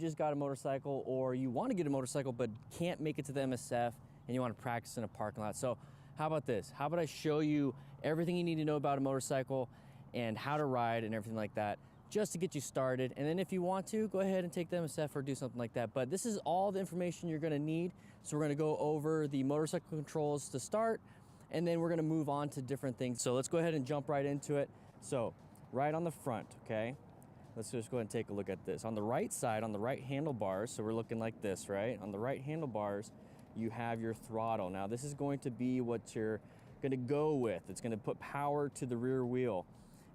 just got a motorcycle, or you want to get a motorcycle but can't make it to the MSF and you want to practice in a parking lot. So how about this? How about I show you everything you need to know about a motorcycle and how to ride and everything like that, just to get you started. And then if you want to, go ahead and take the MSF or do something like that. But this is all the information you're gonna need. So we're gonna go over the motorcycle controls to start, and then we're gonna move on to different things. So let's go ahead and jump right into it. So right on the front, okay? Let's just go ahead and take a look at this. On the right side, on the right handlebars, so we're looking like this, right? On the right handlebars, you have your throttle. Now this is going to be what you're gonna go with. It's gonna put power to the rear wheel.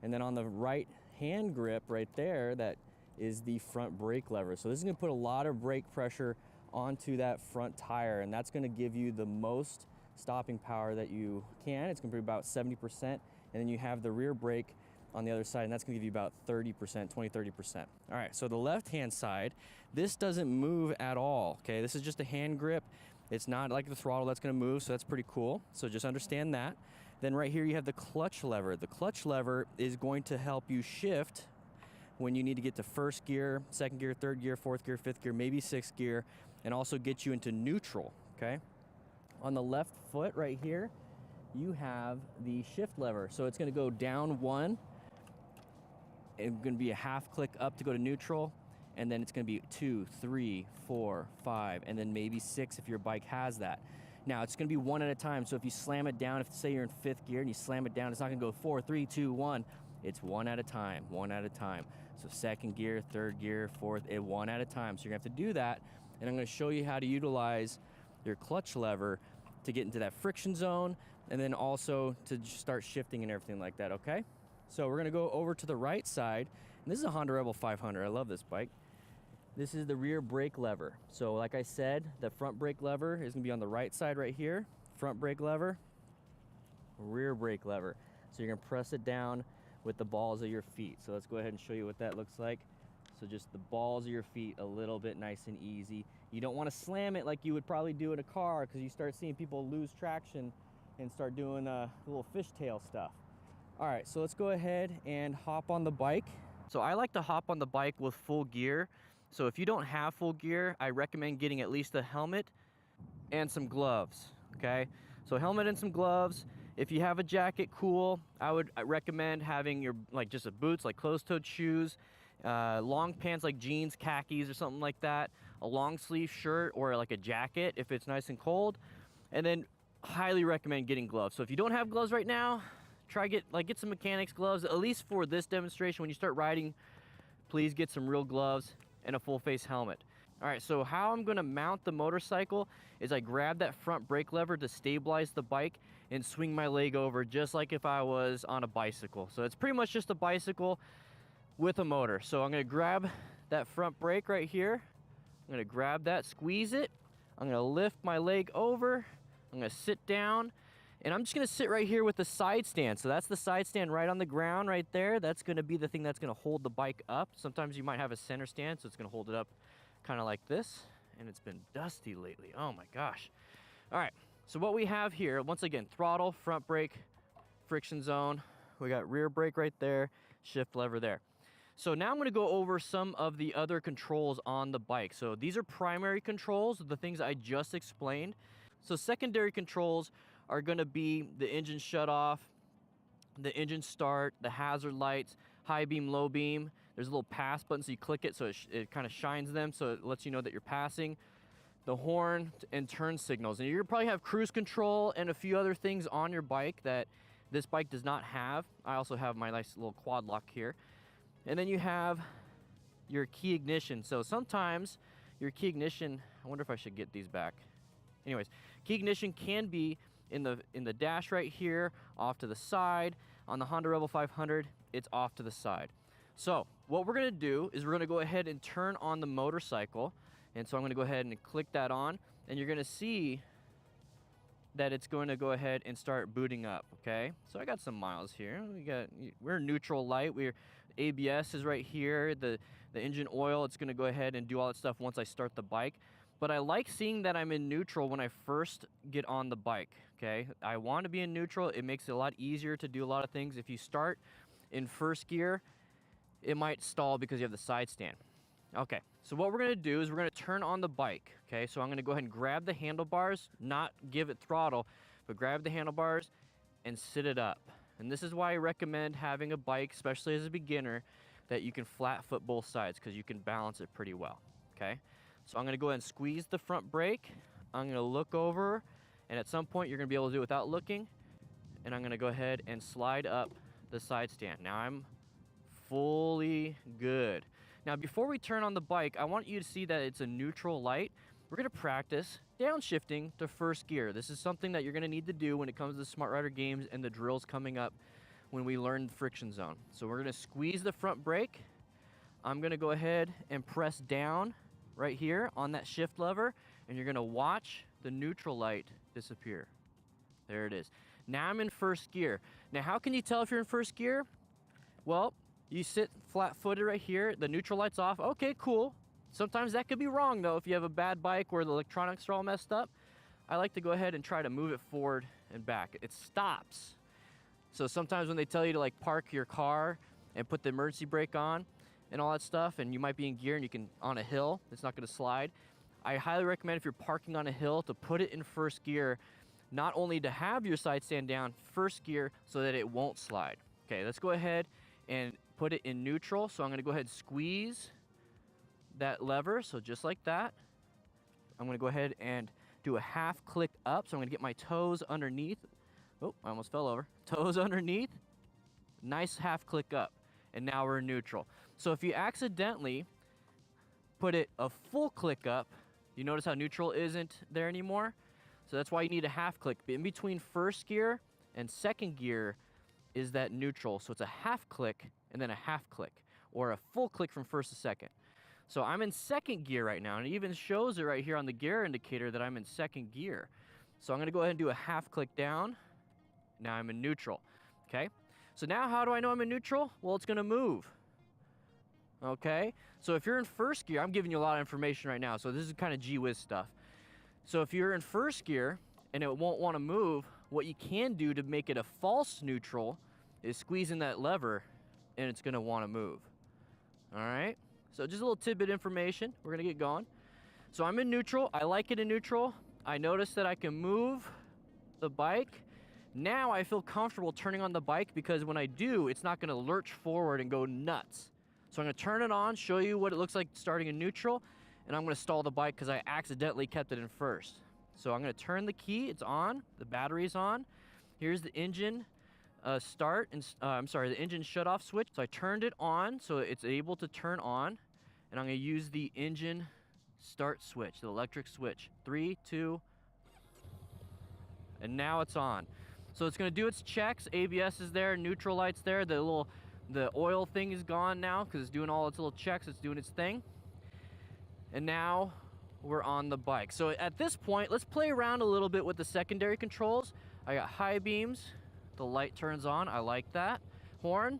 And then on the right hand grip right there, that is the front brake lever. So this is gonna put a lot of brake pressure onto that front tire, and that's gonna give you the most stopping power that you can. It's gonna be about 70%. And then you have the rear brake on the other side, and that's gonna give you about 30%, 20-30%. All right, so the left hand side, this doesn't move at all, okay? This is just a hand grip. It's not like the throttle that's gonna move, so that's pretty cool. So just understand that. Then right here you have the clutch lever. The clutch lever is going to help you shift when you need to get to first gear, second gear, third gear, fourth gear, fifth gear, maybe sixth gear, and also get you into neutral, okay? On the left foot right here, you have the shift lever. So it's gonna go down one, it's gonna be a half click up to go to neutral, and then it's gonna be 2, 3, 4, 5, and then maybe 6 if your bike has that. Now it's gonna be one at a time, so if you slam it down, if say you're in fifth gear and you slam it down, it's not gonna go 4, 3, 2, 1. It's one at a time, one at a time. So second gear, third gear, fourth, one at a time. So you're gonna have to do that, and I'm gonna show you how to utilize your clutch lever to get into that friction zone, and then also to start shifting and everything like that, okay? So we're gonna go over to the right side, and this is a Honda Rebel 500. I love this bike. This is the rear brake lever. So like I said, the front brake lever is gonna be on the right side right here. Front brake lever, rear brake lever. So you're gonna press it down with the balls of your feet. So let's go ahead and show you what that looks like. So just the balls of your feet, a little bit nice and easy. You don't wanna slam it like you would probably do in a car, because you start seeing people lose traction and start doing a little fishtail stuff. All right, so let's go ahead and hop on the bike. So I like to hop on the bike with full gear. So if you don't have full gear, I recommend getting at least a helmet and some gloves, okay? So helmet and some gloves. If you have a jacket, cool. I recommend having your, like, just a boots, like closed-toed shoes, long pants like jeans, khakis or something like that, a long sleeve shirt or like a jacket if it's nice and cold, and then highly recommend getting gloves. So if you don't have gloves right now, try get some mechanics gloves, at least for this demonstration. When you start riding, please get some real gloves and a full face helmet. All right, so how I'm gonna mount the motorcycle is I grab that front brake lever to stabilize the bike and swing my leg over just like if I was on a bicycle. So it's pretty much just a bicycle with a motor. So I'm gonna grab that front brake right here. I'm gonna grab that, squeeze it. I'm gonna lift my leg over. I'm gonna sit down, and I'm just gonna sit right here with the side stand. So that's the side stand right on the ground right there. That's gonna be the thing that's gonna hold the bike up. Sometimes you might have a center stand, so it's gonna hold it up kind of like this. And it's been dusty lately, oh my gosh. All right, so what we have here, once again, throttle, front brake, friction zone. We got rear brake right there, shift lever there. So now I'm gonna go over some of the other controls on the bike. So these are primary controls, the things I just explained. So secondary controls are gonna be the engine shut off, the engine start, the hazard lights, high beam, low beam. There's a little pass button, so you click it, so it kind of shines them, so it lets you know that you're passing. The horn and turn signals. And you're gonna probably have cruise control and a few other things on your bike that this bike does not have. I also have my nice little quad lock here. And then you have your key ignition. So sometimes your key ignition, I wonder if I should get these back. Anyways, key ignition can be in the dash right here, off to the side. On the Honda Rebel 500, it's off to the side. So what we're gonna do is we're gonna go ahead and turn on the motorcycle. And so I'm gonna go ahead and click that on, and you're gonna see that it's going to go ahead and start booting up, okay? So I got some miles here. We're neutral light. ABS is right here. The engine oil, it's gonna go ahead and do all that stuff once I start the bike. But I like seeing that I'm in neutral when I first get on the bike, okay? I want to be in neutral. It makes it a lot easier to do a lot of things. If you start in first gear, it might stall because you have the side stand. Okay, so what we're gonna do is we're gonna turn on the bike, okay? So I'm gonna go ahead and grab the handlebars, not give it throttle, but grab the handlebars and sit it up. And this is why I recommend having a bike, especially as a beginner, that you can flat foot both sides because you can balance it pretty well, okay? So I'm gonna go ahead and squeeze the front brake. I'm gonna look over, and at some point you're gonna be able to do it without looking, and I'm gonna go ahead and slide up the side stand. Now I'm fully good. Now before we turn on the bike, I want you to see that it's a neutral light. We're gonna practice downshifting to first gear. This is something that you're gonna need to do when it comes to the Smart Rider games and the drills coming up when we learn friction zone. So we're gonna squeeze the front brake. I'm gonna go ahead and press down right here on that shift lever, and you're gonna watch the neutral light disappear. There it is. Now I'm in first gear. Now how can you tell if you're in first gear? Well, you sit flat-footed right here, the neutral light's off. Okay, cool. Sometimes that could be wrong though if you have a bad bike where the electronics are all messed up. I like to go ahead and try to move it forward and back. It stops. So sometimes when they tell you to like park your car and put the emergency brake on and all that stuff, and you might be in gear and you can, on a hill, it's not gonna slide. I highly recommend if you're parking on a hill to put it in first gear, not only to have your side stand down, first gear, so that it won't slide. Okay, let's go ahead and put it in neutral. So I'm gonna go ahead and squeeze that lever, so just like that. I'm gonna go ahead and do a half click up, so I'm gonna get my toes underneath. Oh, I almost fell over. Toes underneath, nice half click up, and now we're in neutral. So if you accidentally put it a full click up, you notice how neutral isn't there anymore? So that's why you need a half click. In between first gear and second gear is that neutral. So it's a half click and then a half click, or a full click from first to second. So I'm in second gear right now, and it even shows it right here on the gear indicator that I'm in second gear. So I'm gonna go ahead and do a half click down. Now I'm in neutral, okay? So now how do I know I'm in neutral? Well, it's gonna move, okay? So if you're in first gear, I'm giving you a lot of information right now, so this is kind of gee whiz stuff. So if you're in first gear and it won't wanna move, what you can do to make it a false neutral is squeezing that lever, and it's gonna wanna move, all right? So just a little tidbit information, we're gonna get going. So I'm in neutral, I like it in neutral. I notice that I can move the bike. Now I feel comfortable turning on the bike because when I do, it's not gonna lurch forward and go nuts. So I'm gonna turn it on, show you what it looks like starting in neutral, and I'm gonna stall the bike because I accidentally kept it in first. So I'm gonna turn the key, it's on, the battery's on. Here's the engine start, and the engine shut off switch. So I turned it on so it's able to turn on, and I'm gonna use the engine start switch, the electric switch. 3, 2, and now it's on. So it's gonna do its checks. ABS is there, neutral light's there. The oil thing is gone now because it's doing all its little checks. It's doing its thing. And now we're on the bike. So at this point, let's play around a little bit with the secondary controls. I got high beams. The light turns on. I like that. Horn.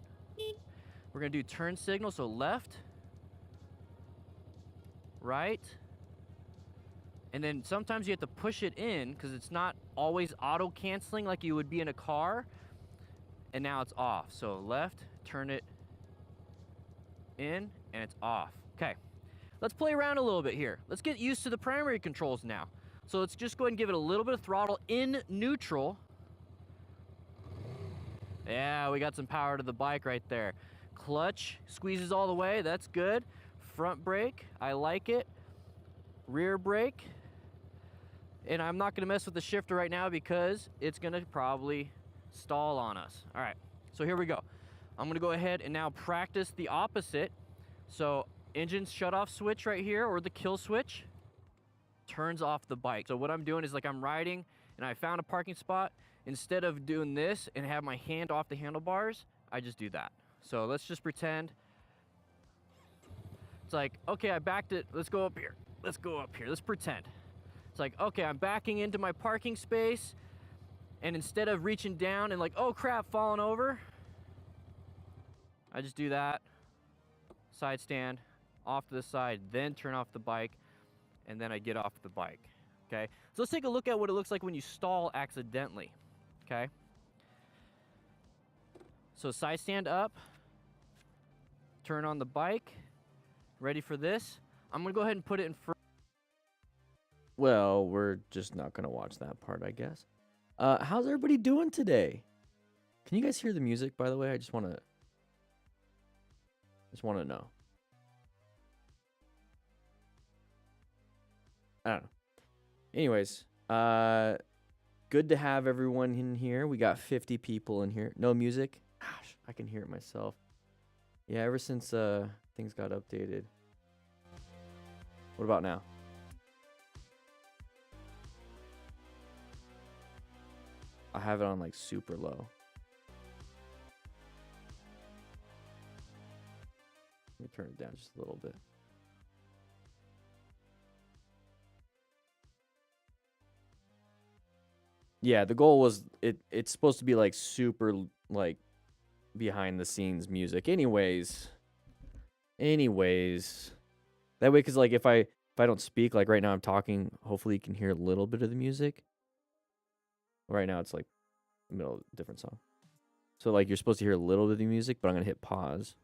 We're gonna do turn signal. So left, right. And then sometimes you have to push it in because it's not always auto canceling like you would be in a car. And now it's off. So left, turn it in, and it's off. Okay, let's play around a little bit here. Let's get used to the primary controls now. So let's just go ahead and give it a little bit of throttle in neutral. Yeah, we got some power to the bike right there. Clutch squeezes all the way, that's good. Front brake, I like it. Rear brake. And I'm not gonna mess with the shifter right now because it's gonna probably stall on us. All right, so here we go. I'm gonna go ahead and now practice the opposite. So engine shut off switch right here, or the kill switch, turns off the bike. So what I'm doing is like I'm riding and I found a parking spot. Instead of doing this and have my hand off the handlebars, I just do that. So let's just pretend. It's like, okay, I backed it. Let's go up here. Let's go up here. Let's pretend. It's like, okay, I'm backing into my parking space, and instead of reaching down and like, oh crap, falling over, I just do that. Side stand, off to the side, then turn off the bike, and then I get off the bike, okay? So let's take a look at what it looks like when you stall accidentally, okay? So side stand up, turn on the bike, Ready for this? I'm gonna go ahead and put it in front. Well, we're just not gonna watch that part, I guess. How's everybody doing today? Can you guys hear the music, by the way? I just wanna know. I don't know. Anyways, good to have everyone in here. We got 50 people in here. No music? Gosh, I can hear it myself. Yeah, ever since things got updated. What about now? I have it on like super low. Let me turn it down just a little bit. Yeah, the goal was it's supposed to be like super like behind the scenes music. Anyways, that way, cause like if I don't speak, like right now I'm talking, hopefully you can hear a little bit of the music. Right now it's like middle of a different song. So like you're supposed to hear a little bit of the music, but I'm gonna hit pause.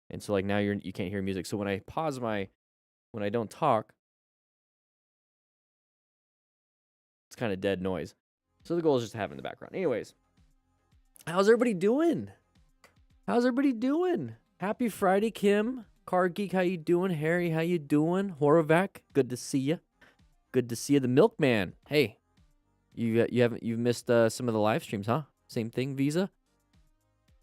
And so like now you can't hear music. So when I pause when I don't talk, it's kind of dead noise. So the goal is just to have it in the background. Anyways, how's everybody doing? Happy Friday, Kim. Car Geek, how you doing? Harry, how you doing? Horovac, good to see you. The Milkman. Hey, you've missed some of the live streams, huh? Same thing, Visa.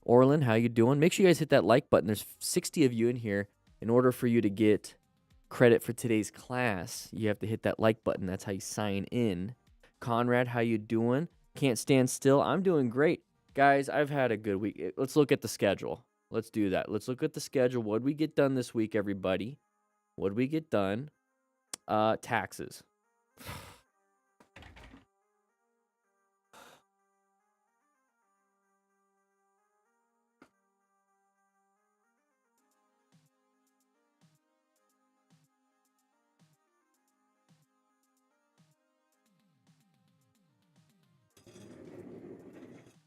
Orlin, how you doing? Make sure you guys hit that like button. There's 60 of you in here. In order for you to get credit for today's class, you have to hit that like button. That's how you sign in. Conrad, how you doing? Can't stand still. I'm doing great. Guys, I've had a good week. Let's look at the schedule. Let's do that. Let's look at the schedule. What'd we get done this week, everybody? What'd we get done? Taxes.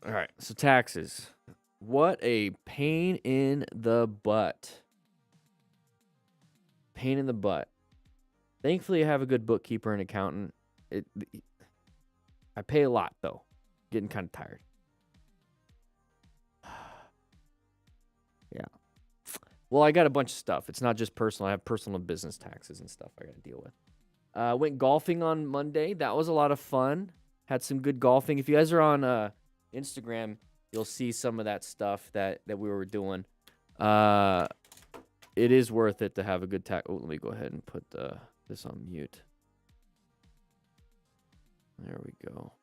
All right, so taxes. What a pain in the butt. Pain in the butt. Thankfully, I have a good bookkeeper and accountant. I pay a lot, though. Getting kind of tired. Yeah. Well, I got a bunch of stuff. It's not just personal. I have personal business taxes and stuff I got to deal with. Went golfing on Monday. That was a lot of fun. Had some good golfing. If you guys are on Instagram, you'll see some of that stuff that we were doing. It is worth it to have a good tax. Oh, let me go ahead and put this on mute. There we go.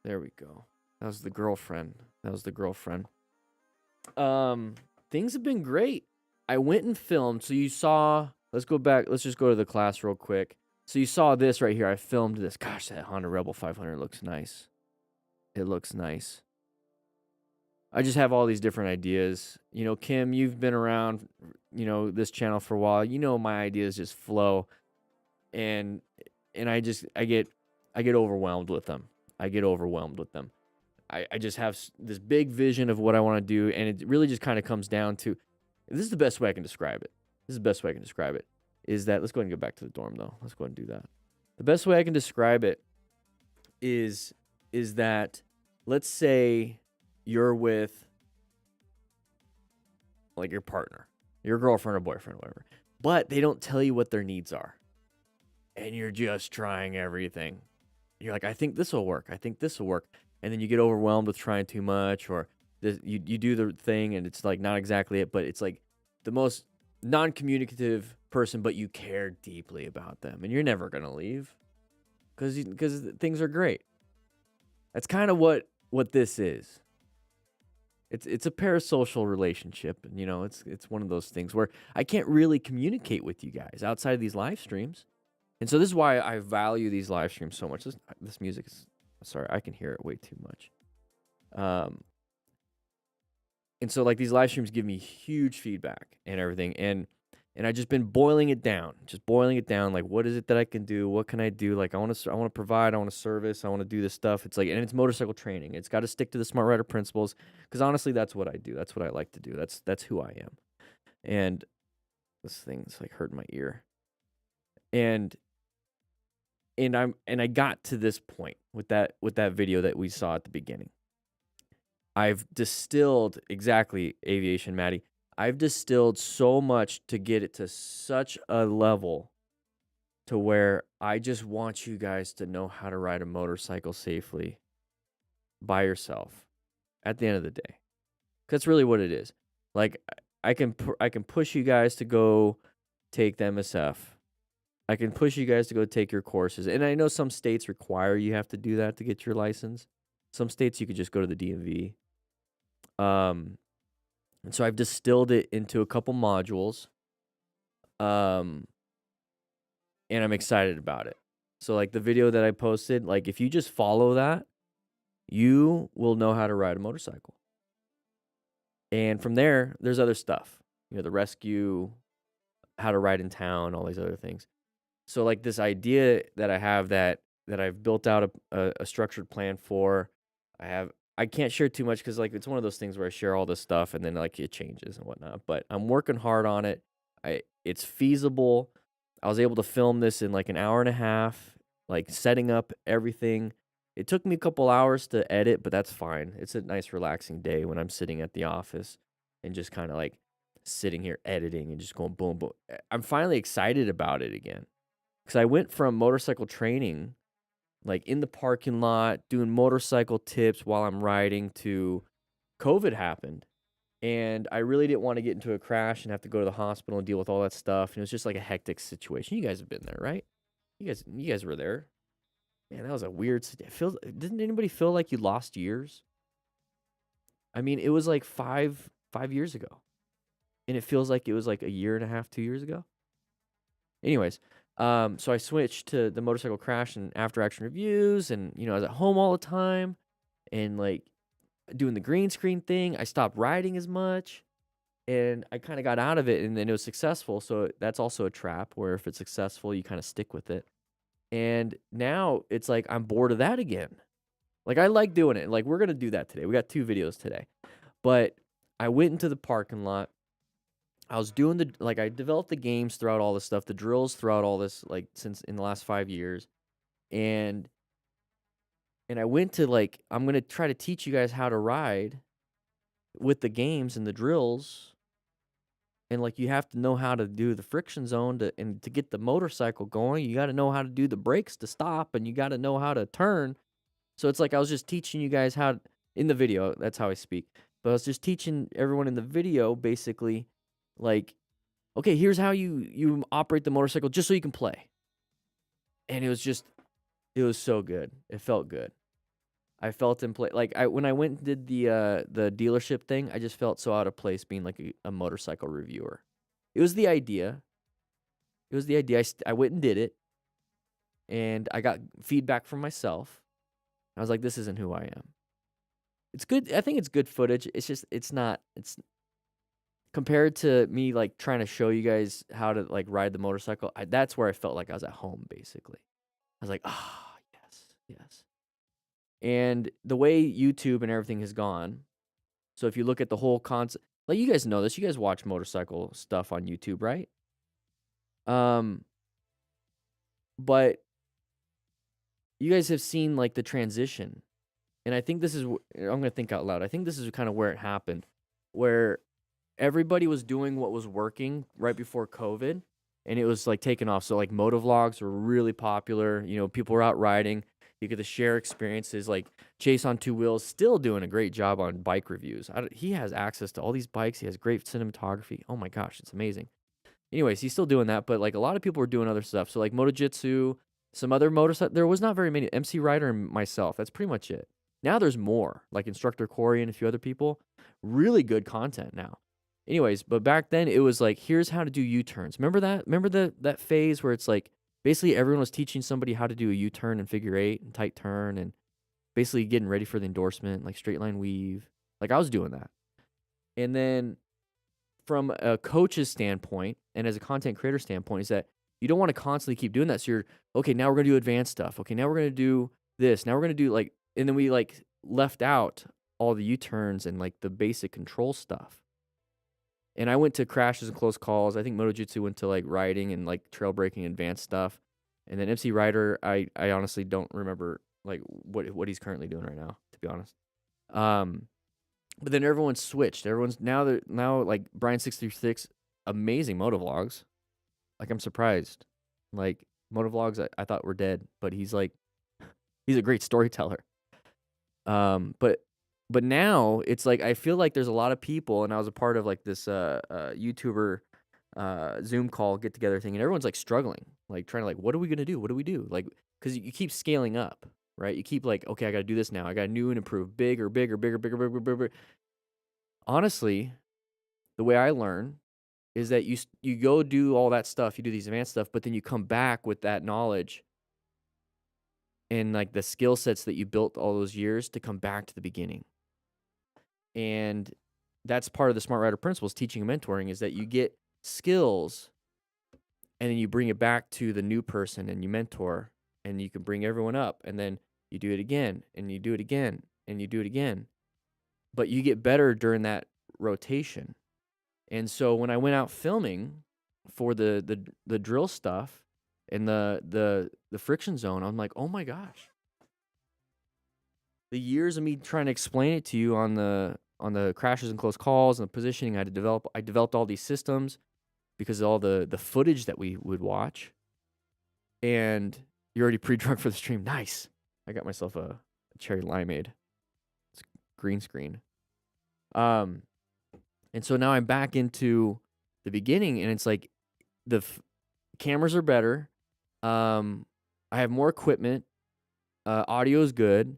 There we go. That was the girlfriend. Things have been great. I went and filmed. So you saw, let's go back. Let's just go to the class real quick. So you saw this right here. I filmed this. Gosh, that Honda Rebel 500 looks nice. It looks nice. I just have all these different ideas. You know, Kim, you've been around, this channel for a while. You know, my ideas just flow. And I get overwhelmed with them. I just have this big vision of what I want to do, and it really just kind of comes down to, this is the best way I can describe it. Is that, let's go ahead and go back to the dorm, though. Let's go ahead and do that. The best way I can describe it is that, let's say you're with, like, your partner, your girlfriend or boyfriend or whatever, but they don't tell you what their needs are, and you're just trying everything. You're like, I think this will work. And then you get overwhelmed with trying too much, or you do the thing and it's like not exactly it, but it's like the most non-communicative person, but you care deeply about them, and you're never gonna leave because things are great. That's kind of what this is. It's a parasocial relationship, and it's one of those things where I can't really communicate with you guys outside of these live streams. And so this is why I value these live streams so much. This music is, sorry, I can hear it way too much. And so like these live streams give me huge feedback and everything. And And I just been boiling it down, like, what is it that I can do? What can I do? Like, I want to provide, I want to service, I want to do this stuff. It's like, and it's motorcycle training. It's got to stick to the smart rider principles, because honestly, that's what I do. That's what I like to do. That's who I am. And this thing's like hurting my ear. And I got to this point with that video that we saw at the beginning. I've distilled, exactly, Aviation Maddie. I've distilled so much to get it to such a level to where I just want you guys to know how to ride a motorcycle safely by yourself at the end of the day. That's really what it is. Like, I can push you guys to go take the MSF. I can push you guys to go take your courses. And I know some states require you have to do that to get your license. Some states you could just go to the DMV. And so I've distilled it into a couple modules. And I'm excited about it. So like the video that I posted, like if you just follow that, you will know how to ride a motorcycle. And from there, there's other stuff. You know, the rescue, how to ride in town, all these other things. So like this idea that I have that I've built out a structured plan for, I can't share too much because like it's one of those things where I share all this stuff and then like it changes and whatnot. But I'm working hard on it. It's feasible. I was able to film this in like an hour and a half, like setting up everything. It took me a couple hours to edit, but that's fine. It's a nice relaxing day when I'm sitting at the office and just kind of like sitting here editing and just going boom, boom. I'm finally excited about it again. Because I went from motorcycle training, like in the parking lot, doing motorcycle tips while I'm riding, to COVID happened. And I really didn't want to get into a crash and have to go to the hospital and deal with all that stuff. And it was just like a hectic situation. You guys have been there, right? You guys were there. Man, that was a weird. Didn't anybody feel like you lost years? I mean, it was like five years ago, and it feels like it was like a year and a half, 2 years ago. Anyways, so I switched to the motorcycle crash and after action reviews, and I was at home all the time, and like doing the green screen thing. I stopped riding as much, and I kind of got out of it, and then it was successful. So that's also a trap where if it's successful, you kind of stick with it. And now it's like I'm bored of that again. Like I like doing it. Like we're going to do that today. We got 2 videos today. But I went into the parking lot. I was doing I developed the games throughout all this stuff, the drills throughout all this, like since in the last 5 years. And I went to like, I'm going to try to teach you guys how to ride with the games and the drills. And like you have to know how to do the friction zone to get the motorcycle going. You got to know how to do the brakes to stop, and you got to know how to turn. So it's like I was just teaching you guys how in the video. That's how I speak. But I was just teaching everyone in the video basically, like, okay, here's how you operate the motorcycle just so you can play. And it was so good. It felt good. I felt in place. Like when I went and did the dealership thing, I just felt so out of place being like a motorcycle reviewer. It was the idea. I went and did it, and I got feedback from myself. I was like, this isn't who I am. It's good. I think it's good footage. It's just it's compared to me like trying to show you guys how to like ride the motorcycle. That's where I felt like I was at home basically. I was like, yes. And the way YouTube and everything has gone, so if you look at the whole concept, like you guys know this, you guys watch motorcycle stuff on YouTube, right? But you guys have seen like the transition, and I think I'm gonna think out loud. I think this is kind of where it happened, where everybody was doing what was working right before COVID, and it was like taking off. So like motovlogs were really popular. People were out riding. You get to share experiences, like Chase on 2 Wheels, still doing a great job on bike reviews. He has access to all these bikes. He has great cinematography. Oh my gosh, it's amazing. Anyways, he's still doing that, but like a lot of people were doing other stuff. So like Motojitsu, some other motorcycle. There was not very many. MC Rider and myself. That's pretty much it. Now there's more, like Instructor Corey and a few other people. Really good content now. Anyways, but back then it was like, here's how to do U-turns. Remember that? Remember that phase where it's like, basically, everyone was teaching somebody how to do a U-turn and figure 8 and tight turn and basically getting ready for the endorsement, like straight line weave. Like I was doing that. And then from a coach's standpoint and as a content creator standpoint is that you don't want to constantly keep doing that. So you're, okay, now we're going to do advanced stuff. Okay, now we're going to do this. Now we're going to do like, and then we like left out all the U-turns and like the basic control stuff. And I went to crashes and close calls. I think MotoJitsu went to like riding and like trail braking advanced stuff. And then MC Rider, I honestly don't remember like what he's currently doing right now, to be honest. But then everyone's switched. Everyone's now like Brian636, amazing motovlogs. Like I'm surprised. Like motovlogs I thought were dead, but he's a great storyteller. But now it's like I feel like there's a lot of people, and I was a part of like this YouTuber Zoom call get together thing, and everyone's like struggling, like trying to like, what are we gonna do? What do we do? Like, because you keep scaling up, right? You keep like, okay, I gotta do this now. I got new and improved, bigger. Honestly, the way I learn is that you go do all that stuff, you do these advanced stuff, but then you come back with that knowledge and like the skill sets that you built all those years to come back to the beginning. And that's part of the Smart Rider principles, teaching and mentoring, is that you get skills and then you bring it back to the new person and you mentor and you can bring everyone up and then you do it again and you do it again and you do it again. But you get better during that rotation. And so when I went out filming for the drill stuff and the friction zone, I'm like, oh my gosh. The years of me trying to explain it to you on the crashes and close calls and the positioning I developed all these systems because of all the footage that we would watch. And you're already pre-drunk for the stream. Nice. I got myself a cherry limeade. It's green screen. And so now I'm back into the beginning, and it's like the cameras are better. I have more equipment. Audio is good.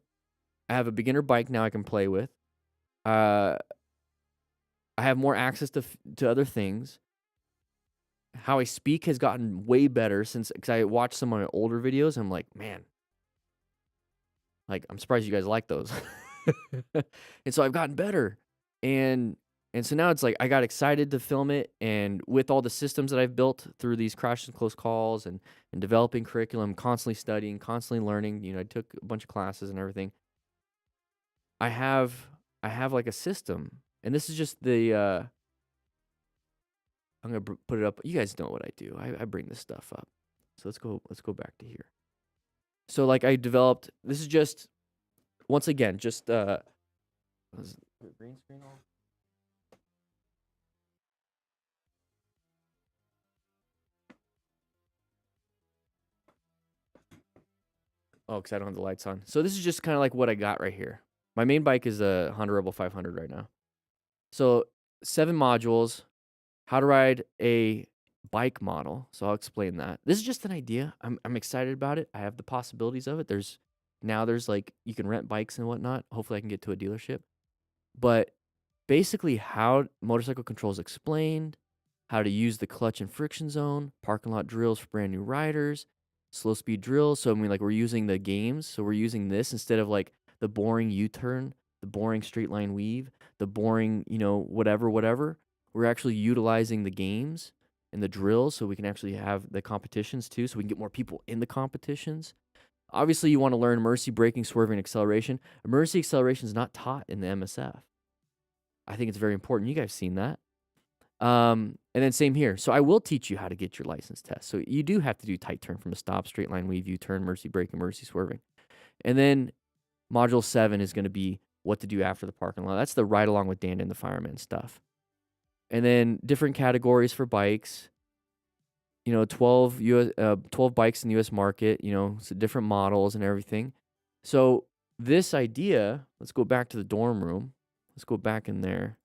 I have a beginner bike now I can play with. I have more access to other things. How I speak has gotten way better because I watched some of my older videos. And I'm like, man, like I'm surprised you guys like those. And so I've gotten better. And so now it's like I got excited to film it, and with all the systems that I've built through these crashes and close calls and developing curriculum, constantly studying, constantly learning. You know, I took a bunch of classes and everything. I have like a system, and this is just the I'm gonna put it up. You guys know what I do. I bring this stuff up. So let's go back to here. So like I developed. This is just once again just was the green screen on? Oh, because I don't have the lights on. So this is just kind of like what I got right here. My main bike is a Honda Rebel 500 right now. So 7 modules, how to ride a bike model. So I'll explain that. This is just an idea. I'm excited about it. I have the possibilities of it. There's like, you can rent bikes and whatnot. Hopefully I can get to a dealership. But basically how motorcycle control is explained, how to use the clutch and friction zone, parking lot drills for brand new riders, slow speed drills. So I mean, like we're using the games. So we're using this instead of like the boring U-turn, the boring straight line weave, the boring, whatever. We're actually utilizing the games and the drills so we can actually have the competitions too, so we can get more people in the competitions. Obviously, you want to learn emergency braking, swerving, acceleration. Emergency acceleration is not taught in the MSF. I think it's very important. You guys have seen that. And then same here. So I will teach you how to get your license test. So you do have to do tight turn from a stop, straight line weave, U-turn, emergency braking, emergency swerving. And then module 7 is going to be what to do after the parking lot. That's the ride along with DanDanTheFireman stuff. And then different categories for bikes. 12 bikes in the U.S. market. So different models and everything. So this idea, let's go back to the dorm room. Let's go back in there.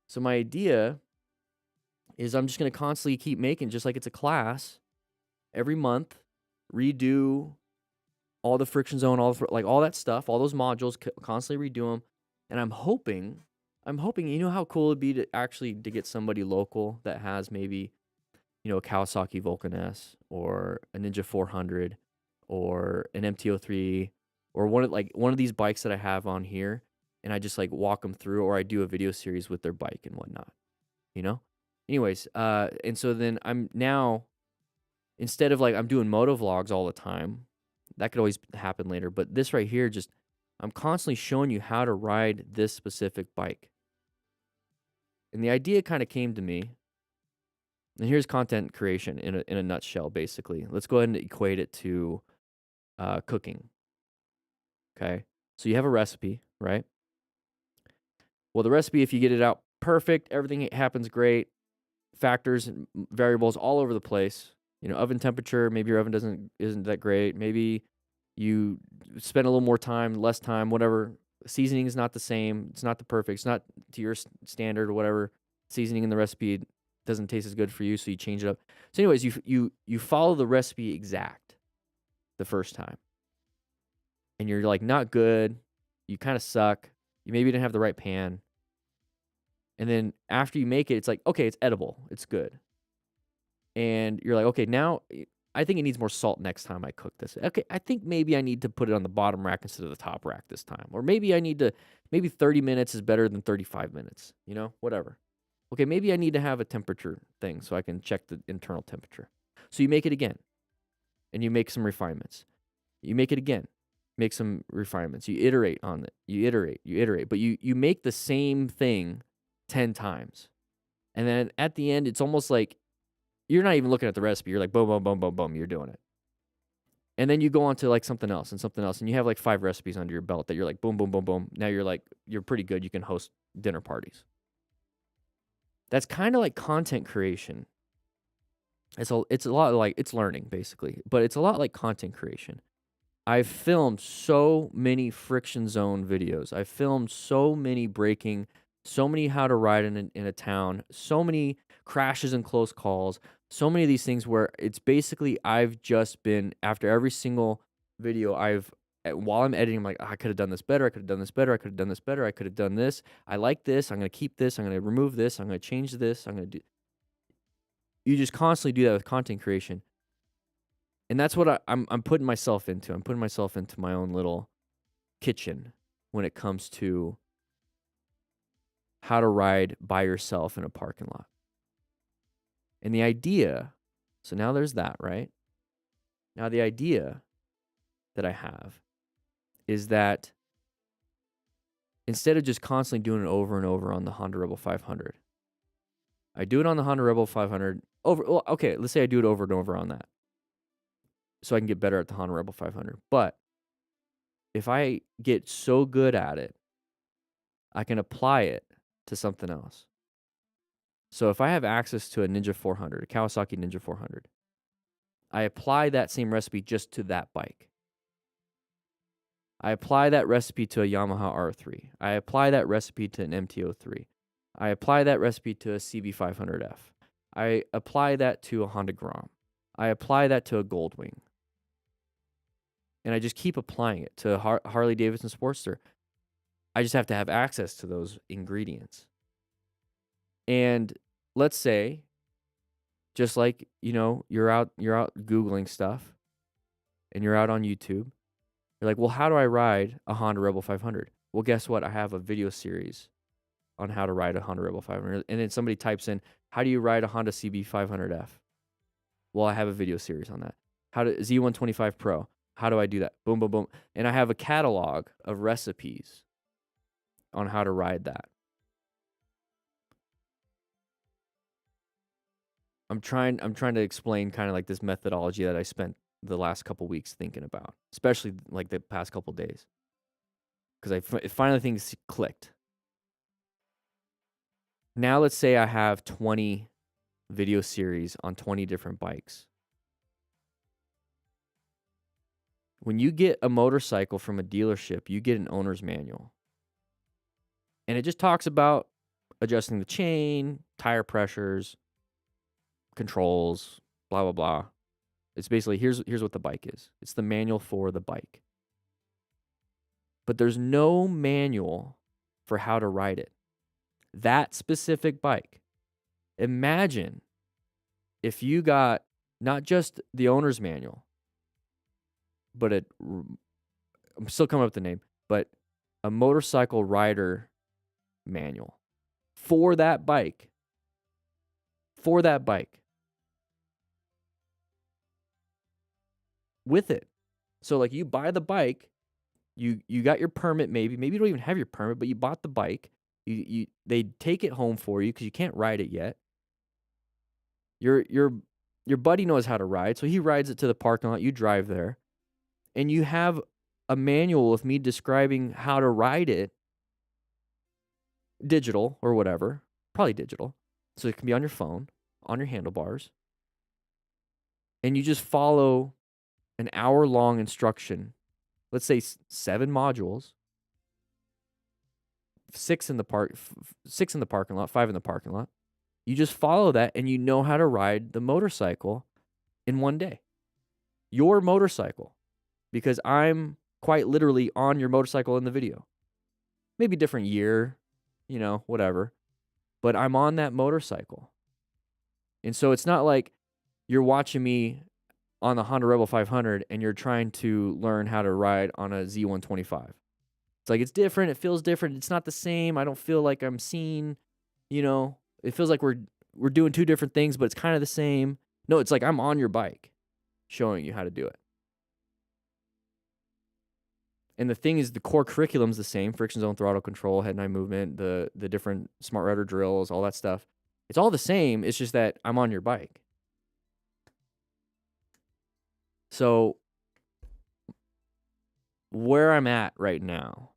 So my idea is I'm just going to constantly keep making, just like it's a class, every month, redo all the friction zone, all that stuff, all those modules, constantly redo them. And I'm hoping, how cool it'd be to get somebody local that has maybe, a Kawasaki Vulcan S or a Ninja 400 or an MT-03 or one of these bikes that I have on here. and I just like walk them through, or I do a video series with their bike and whatnot, you know? Anyways, and so then I'm now, instead of like I'm doing moto vlogs all the time, that could always happen later, but this right here, just I'm constantly showing you how to ride this specific bike. And the idea kind of came to me, and here's content creation in a nutshell, basically. Let's go ahead and equate it to cooking, okay? So you have a recipe, right? Well, the recipe, if you get it out perfect, everything happens great, factors and variables all over the place. You know, oven temperature, maybe your oven isn't that great. Maybe you spend a little more time, less time, whatever. Seasoning is not the same. It's not the perfect. It's not to your standard or whatever. Seasoning in the recipe doesn't taste as good for you, so you change it up. So anyways, you follow the recipe exact the first time. And you're like not good. You kind of suck. You maybe didn't have the right pan. And then after you make it, it's like, okay, it's edible. It's good. And you're like, okay, now I think it needs more salt next time I cook this. Okay, I think maybe I need to put it on the bottom rack instead of the top rack this time. Or maybe maybe 30 minutes is better than 35 minutes, you know, whatever. Okay, maybe I need to have a temperature thing so I can check the internal temperature. So you make it again, and you make some refinements. You make it again, make some refinements. You iterate on it. You iterate. But you make the same thing 10 times. And then at the end, it's almost like you're not even looking at the recipe. You're like, boom, boom, boom, boom, boom. You're doing it. And then you go on to like something else. And you have like 5 recipes under your belt that you're like, boom, boom, boom, boom. Now you're pretty good. You can host dinner parties. That's kind of like content creation. It's a lot like, it's learning basically, but it's a lot like content creation. I've filmed so many friction zone videos. I've filmed so many braking, so many how to ride in a town, so many crashes and close calls, so many of these things where it's basically I've just been, after every single video, while I'm editing, I'm like, I could have done this better, I could have done this better, I could have done this better, I could have done this. I like this, I'm going to keep this, I'm going to remove this, I'm going to change this, I'm going to do. You just constantly do that with content creation. And that's what I'm putting myself into. I'm putting myself into my own little kitchen when it comes to how to ride by yourself in a parking lot. And the idea, so now there's that, right? Now the idea that I have is that instead of just constantly doing it over and over on the Honda Rebel 500, I do it on the Honda Rebel 500 okay, let's say I do it over and over on that, so I can get better at the Honda Rebel 500. But if I get so good at it, I can apply it to something else. So if I have access to a Ninja 400, a Kawasaki Ninja 400, I apply that same recipe just to that bike. I apply that recipe to a Yamaha R3. I apply that recipe to an MT-03. I apply that recipe to a CB500F. I apply that to a Honda Grom. I apply that to a Goldwing. And I just keep applying it to a Harley Davidson Sportster. I just have to have access to those ingredients. And let's say, just like, you know, you're out Googling stuff and you're out on YouTube. You're like, well, how do I ride a Honda Rebel 500? Well, guess what? I have a video series on how to ride a Honda Rebel 500. And then somebody types in, how do you ride a Honda CB500F? Well, I have a video series on that. Z125 Pro. How do I do that? Boom, boom, boom. And I have a catalog of recipes on how to ride that. I'm trying to explain kind of like this methodology that I spent the last couple weeks thinking about, especially like the past couple days, because finally things clicked. Now let's say I have 20 video series on 20 different bikes. When you get a motorcycle from a dealership, you get an owner's manual. And it just talks about adjusting the chain, tire pressures, controls, blah, blah, blah. It's basically, here's what the bike is. It's the manual for the bike. But there's no manual for how to ride it. That specific bike. Imagine if you got not just the owner's manual, but I'm still coming up with the name, but a motorcycle rider manual for that bike. For that bike. With it. So like you buy the bike, you got your permit maybe you don't even have your permit, but you bought the bike. They take it home for you because you can't ride it yet. Your buddy knows how to ride, so he rides it to the parking lot, you drive there, and you have a manual of me describing how to ride it, digital or whatever, probably digital, so it can be on your phone, on your handlebars, and you just follow an hour-long instruction, let's say 7 modules, 6 in the parking lot, 5 in the parking lot. You just follow that and you know how to ride the motorcycle in one day. Your motorcycle. Because I'm quite literally on your motorcycle in the video. Maybe different year, whatever. But I'm on that motorcycle. And so it's not like you're watching me on the Honda Rebel 500 and you're trying to learn how to ride on a Z125. It's like it's different. It feels different. It's not the same. I don't feel like I'm seen, It feels like we're doing 2 different things, but it's kind of the same. No, it's like I'm on your bike showing you how to do it. And the thing is, the core curriculum's the same: friction zone, throttle control, head and eye movement, the different smart rider drills, all that stuff. It's all the same. It's just that I'm on your bike. So where I'm at right now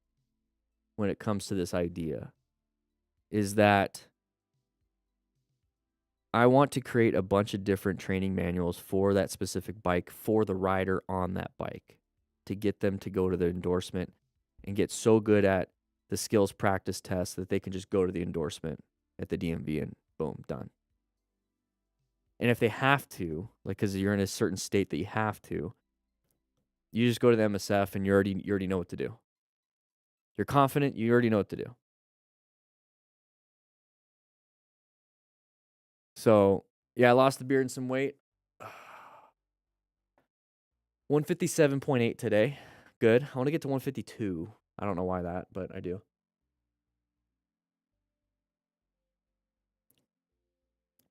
when it comes to this idea is that I want to create a bunch of different training manuals for that specific bike, for the rider on that bike, to get them to go to the endorsement and get so good at the skills practice test that they can just go to the endorsement at the DMV and boom, done. And if they have to, like, because you're in a certain state that you have to, you just go to the MSF and you already know what to do. You're confident, you already know what to do. So, yeah, I lost the beard and some weight. 157.8 today. Good. I want to get to 152. I don't know why that, but I do.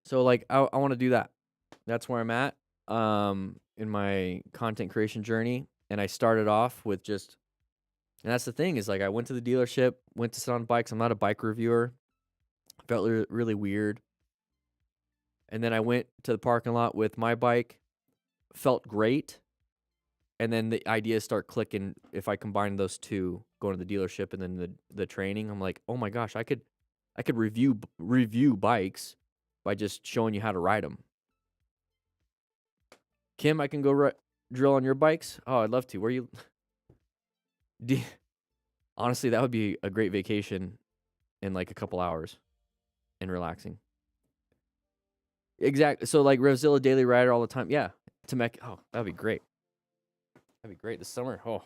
So, like, I want to do that. That's where I'm at in my content creation journey. And I started off with and that's the thing, is like I went to the dealership, went to sit on bikes. I'm not a bike reviewer. Felt really weird. And then I went to the parking lot with my bike. Felt great. And then the ideas start clicking if I combine those two, going to the dealership and then the training. I'm like, oh my gosh, I could review bikes by just showing you how to ride them. Kim, I can go drill on your bikes? Oh, I'd love to. Where you? Honestly, that would be a great vacation in like a couple hours and relaxing. Exactly. So like Revzilla Daily Rider all the time. Yeah. Temecula. Oh, that'd be great. That'd be great this summer. Oh,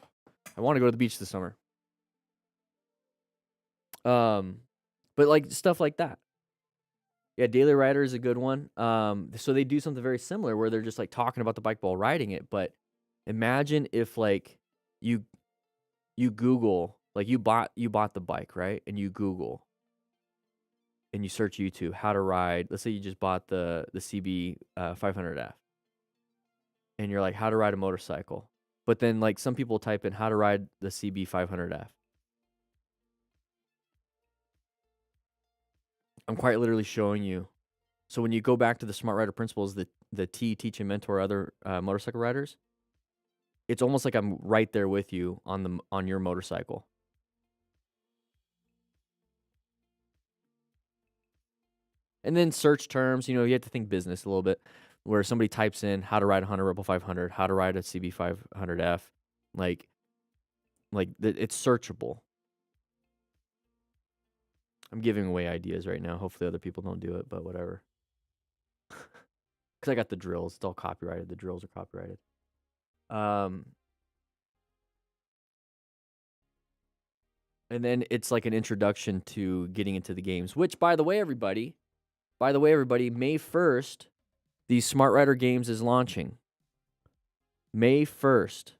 I want to go to the beach this summer. But like stuff like that. Yeah, Daily Rider is a good one. So they do something very similar where they're just like talking about the bike while riding it. But imagine if like you Google, like you bought the bike, right? And you Google and you search YouTube how to ride. Let's say you just bought the CB 500F, and you're like how to ride a motorcycle. But then like some people type in how to ride the CB 500F. I'm quite literally showing you. So when you go back to the Smart Rider Principles, the teach and mentor other motorcycle riders, it's almost like I'm right there with you on your motorcycle. And then search terms, you have to think business a little bit, where somebody types in how to ride a Honda Rebel 500, how to ride a CB 500F, like it's searchable. I'm giving away ideas right now. Hopefully other people don't do it, but whatever. Because I got the drills. It's all copyrighted. The drills are copyrighted. And then it's like an introduction to getting into the games, which, by the way, everybody, May 1st, the Smart Rider Games is launching. May 1st.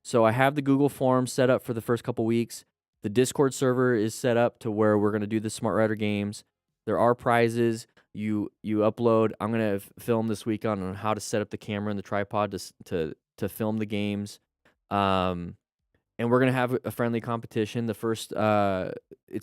So I have the Google Forms set up for the first couple weeks. The Discord server is set up to where we're going to do the Smart Rider games. There are prizes. You upload. I'm going to film this week on how to set up the camera and the tripod to film the games. And we're going to have a friendly competition. The first, it's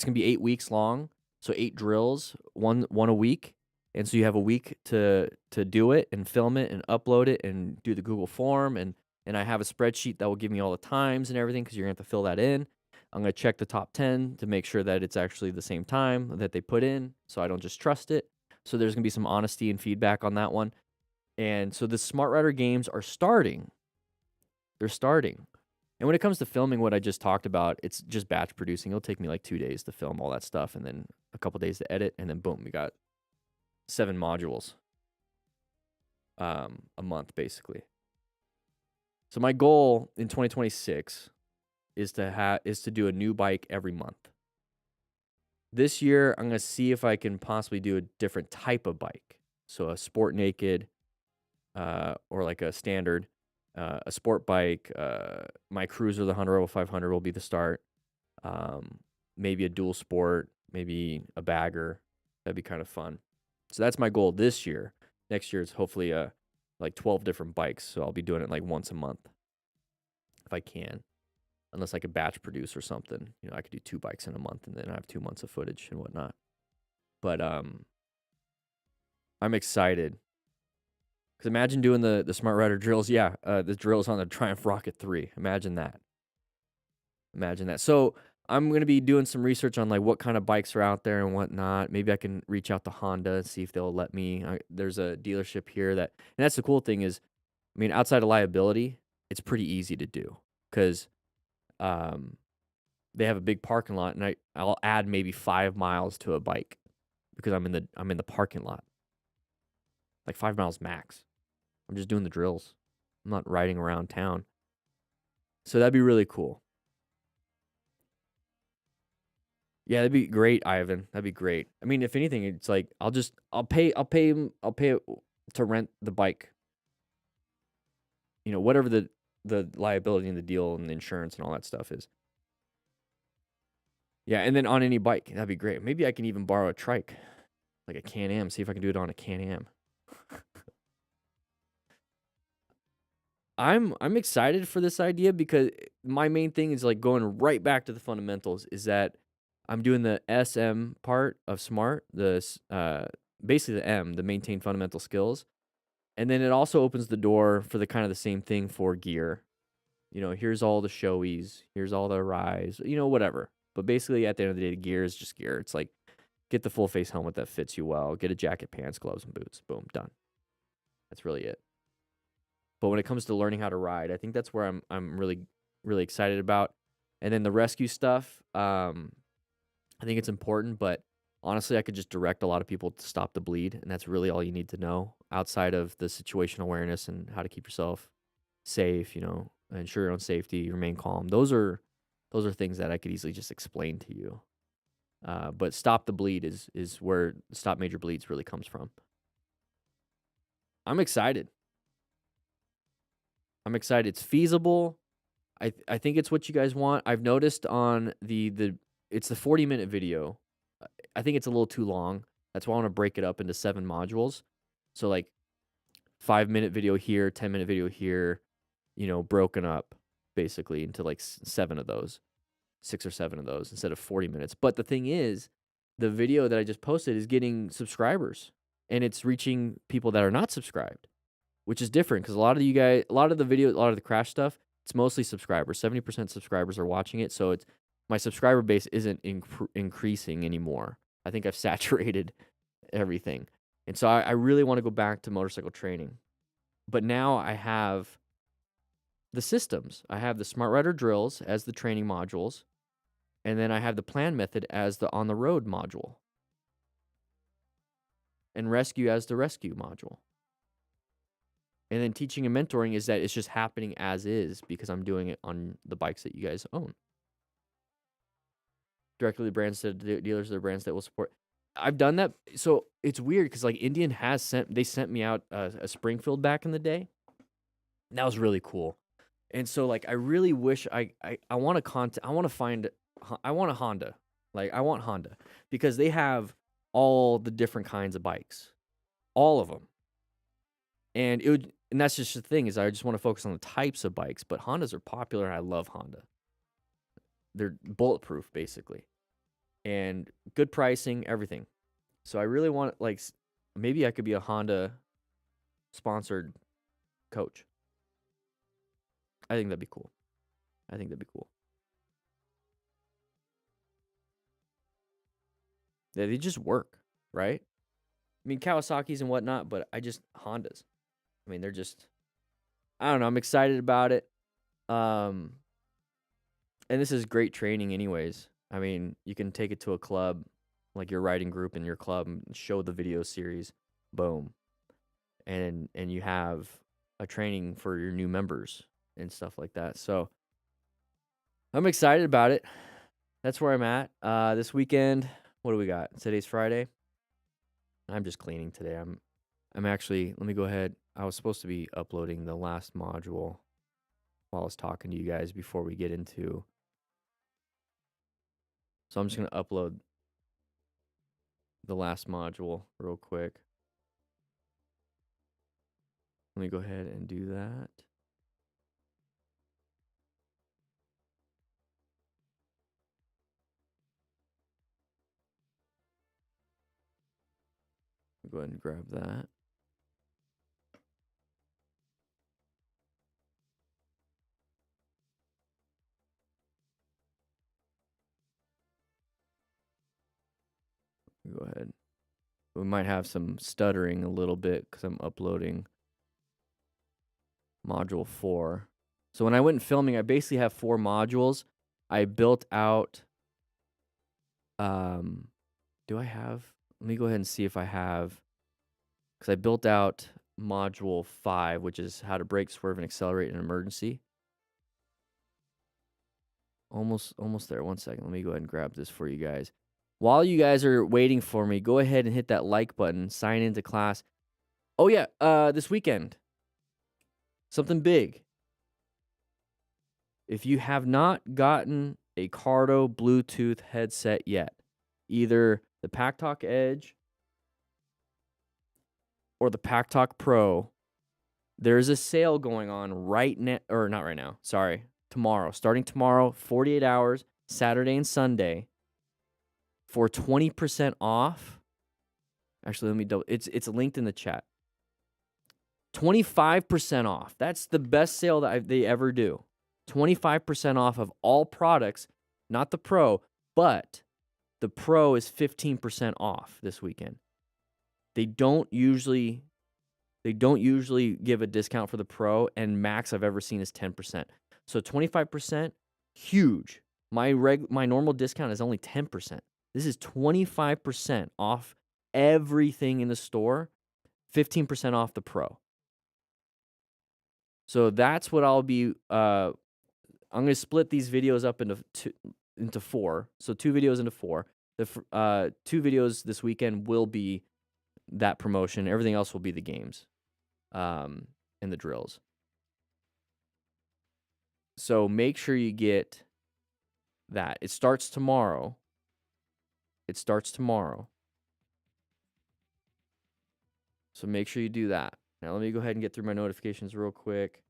going to be 8 weeks long. So 8 drills, one a week. And so you have a week to do it and film it and upload it and do the Google form. And I have a spreadsheet that will give me all the times and everything because you're going to have to fill that in. I'm going to check the top 10 to make sure that it's actually the same time that they put in so I don't just trust it. So there's going to be some honesty and feedback on that one. And so the Smart Rider games are starting. They're starting. And when it comes to filming what I just talked about, it's just batch producing. It'll take me like 2 days to film all that stuff and then a couple days to edit. And then boom, we got 7 modules a month basically. So my goal in 2026 is to do a new bike every month. This year, I'm going to see if I can possibly do a different type of bike. So a sport naked, or like a standard, a sport bike. My cruiser, the Honda 500, will be the start. Maybe a dual sport, maybe a bagger. That'd be kind of fun. So that's my goal this year. Next year is hopefully like 12 different bikes. So I'll be doing it like once a month if I can. Unless I could batch produce or something. You know, I could do 2 bikes in a month and then I have 2 months of footage and whatnot. But I'm excited. Because imagine doing the Smart Rider drills. Yeah, the drills on the Triumph Rocket 3. Imagine that. Imagine that. So I'm going to be doing some research on like what kind of bikes are out there and whatnot. Maybe I can reach out to Honda and see if they'll let me. There's a dealership here and that's the cool thing is, I mean, outside of liability, it's pretty easy to do. Because they have a big parking lot, and I'll add maybe 5 miles to a bike because I'm in the parking lot, like 5 miles max. I'm just doing the drills. I'm not riding around town, so that'd be really cool. Yeah, that'd be great, Ivan. That'd be great. I mean, if anything, it's like I'll pay to rent the bike. You know, whatever the liability and the deal and the insurance and all that stuff is. Yeah, and then on any bike, that'd be great. Maybe I can even borrow a trike, like a Can-Am, see if I can do it on a Can-Am. I'm excited for this idea because my main thing is like going right back to the fundamentals is that I'm doing the SM part of SMART, basically the M, the maintain fundamental skills. And then it also opens the door for the kind of the same thing for gear. You know, here's all the showies, here's all the rise, you know, whatever. But basically, at the end of the day, the gear is just gear. It's like, get the full face helmet that fits you well, get a jacket, pants, gloves, and boots. Boom, done. That's really it. But when it comes to learning how to ride, I think that's where I'm really, really excited about. And then the rescue stuff, I think it's important, but honestly, I could just direct a lot of people to stop the bleed, and that's really all you need to know outside of the situational awareness and how to keep yourself safe, you know, ensure your own safety, remain calm. Those are things that I could easily just explain to you. But stop the bleed is where stop major bleeds really comes from. I'm excited. It's feasible. I think it's what you guys want. I've noticed on it's the 40-minute video. I think it's a little too long. That's why I want to break it up into 7 modules. So like 5-minute video here, 10-minute video here, you know, broken up basically into like 7 of those, 6 or 7 of those instead of 40 minutes. But the thing is, the video that I just posted is getting subscribers and it's reaching people that are not subscribed, which is different because a lot of the crash stuff, it's mostly subscribers. 70% subscribers are watching it. So my subscriber base isn't increasing anymore. I think I've saturated everything. And so I really want to go back to motorcycle training. But now I have the systems. I have the Smart Rider drills as the training modules. And then I have the plan method as the on the road module. And rescue as the rescue module. And then teaching and mentoring is that it's just happening as is because I'm doing it on the bikes that you guys own. Directly to brands to dealers, the brands that will support. I've done that. So it's weird because like Indian sent me out a Springfield back in the day. And that was really cool. And so like I really wish I want to find I want a Honda. Like, I want Honda because they have all the different kinds of bikes, all of them. And that's just the thing is I just want to focus on the types of bikes, but Hondas are popular and I love Honda. They're bulletproof basically, and good pricing, everything. So I really want, like, maybe I could be a Honda sponsored coach. I think that'd be cool. They just work, right? I mean, Kawasaki's and whatnot, but Hondas. I mean, they're just, I don't know. I'm excited about it. And this is great training anyways. I mean, you can take it to a club, like your riding group in your club, and show the video series. Boom. And you have a training for your new members and stuff like that. So I'm excited about it. That's where I'm at. This weekend, what do we got? Today's Friday. I'm just cleaning today. I'm actually, let me go ahead. I was supposed to be uploading the last module while I was talking to you guys before we get into. So I'm just going to upload the last module real quick. Let me go ahead and do that. Go ahead and grab that. Go ahead. We might have some stuttering a little bit because I'm uploading module 4. So when I went filming, I basically have 4 modules. I built out, do I have, let me go ahead and see if I have, because I built out module 5, which is how to brake, swerve, and accelerate in an emergency. Almost there. One second. Let me go ahead and grab this for you guys. While you guys are waiting for me, go ahead and hit that like button, sign into class. Oh yeah, this weekend, something big. If you have not gotten a Cardo Bluetooth headset yet, either the Pack Talk Edge or the Pack Talk Pro, there's a sale going on right now, or not right now, sorry, tomorrow. Starting tomorrow, 48 hours, Saturday and Sunday, for 20% off. Actually, let me double. It's linked in the chat. 25% off. That's the best sale that they ever do. 25% off of all products, not the Pro, but the Pro is 15% off this weekend. They don't usually give a discount for the Pro, and max I've ever seen is 10%. So 25%, huge. My normal discount is only 10%. This is 25% off everything in the store, 15% off the Pro. So that's what I'll be, I'm going to split these videos up into 4. So 2 videos into 4. The 2 videos this weekend will be that promotion. Everything else will be the games and the drills. So make sure you get that. It starts tomorrow. So make sure you do that. Now let me go ahead and get through my notifications real quick.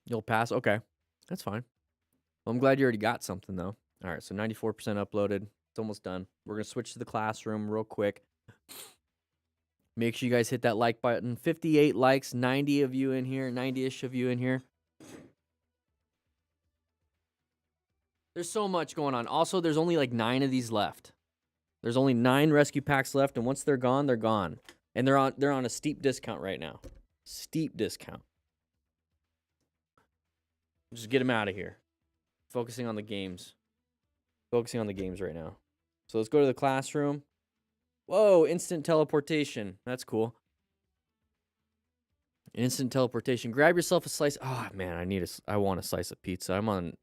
You'll pass? Okay. That's fine. Well, I'm glad you already got something, though. All right, so 94% uploaded. It's almost done. We're going to switch to the classroom real quick. Make sure you guys hit that like button. 58 likes, 90 of you in here, 90-ish of you in here. There's so much going on. Also, there's only like 9 of these left. There's only 9 rescue packs left, and once they're gone, they're gone. And they're on a steep discount right now. Steep discount. Just get them out of here. Focusing on the games. Focusing on the games right now. So let's go to the classroom. Whoa, instant teleportation. That's cool. Instant teleportation. Grab yourself a slice. Oh man, I want a slice of pizza. I'm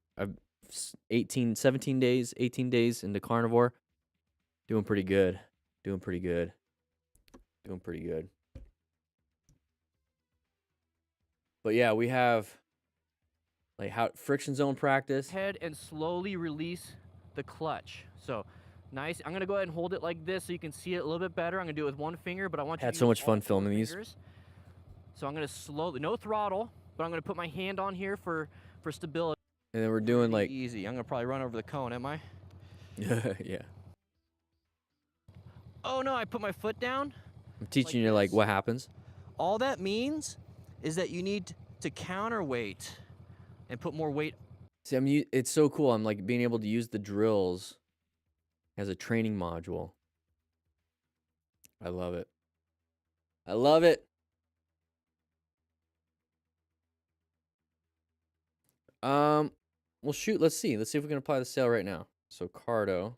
17 days, 18 days into carnivore. Doing pretty good. Doing pretty good. Doing pretty good. But yeah, we have like how friction zone practice. Head and slowly release the clutch. So nice. I'm gonna go ahead and hold it like this so you can see it a little bit better. I'm gonna do it with one finger, but I want you to use so much fun filming these. So I'm gonna slowly, no throttle, but I'm gonna put my hand on here for stability. And then we're doing like easy. I'm gonna probably run over the cone, am I? Yeah. Oh no, I put my foot down. I'm teaching you like what happens. All that means is that you need to counterweight and put more weight. See, it's so cool. I'm like being able to use the drills as a training module. I love it. I love it. Well, shoot. Let's see. Let's see if we can apply the sale right now. So Cardo.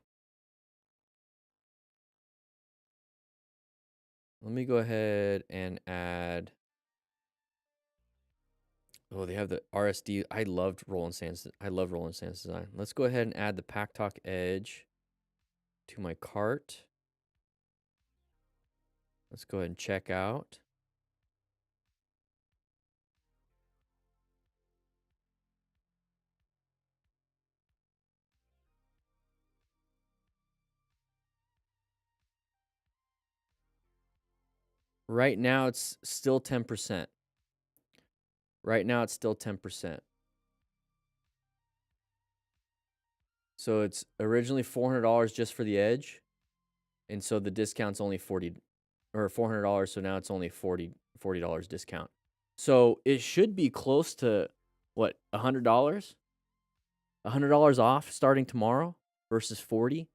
Let me go ahead and add. Oh, they have the RSD. I loved Roland Sands. I love Roland Sands design. Let's go ahead and add the Pack Talk Edge to my cart. Let's go ahead and check out. Right now, it's still 10%. Right now, it's still 10%. So it's originally $400 just for the Edge. And so the discount's only $400. So now it's only $40 discount. So it should be close to, what, $100? $100 off starting tomorrow versus 40.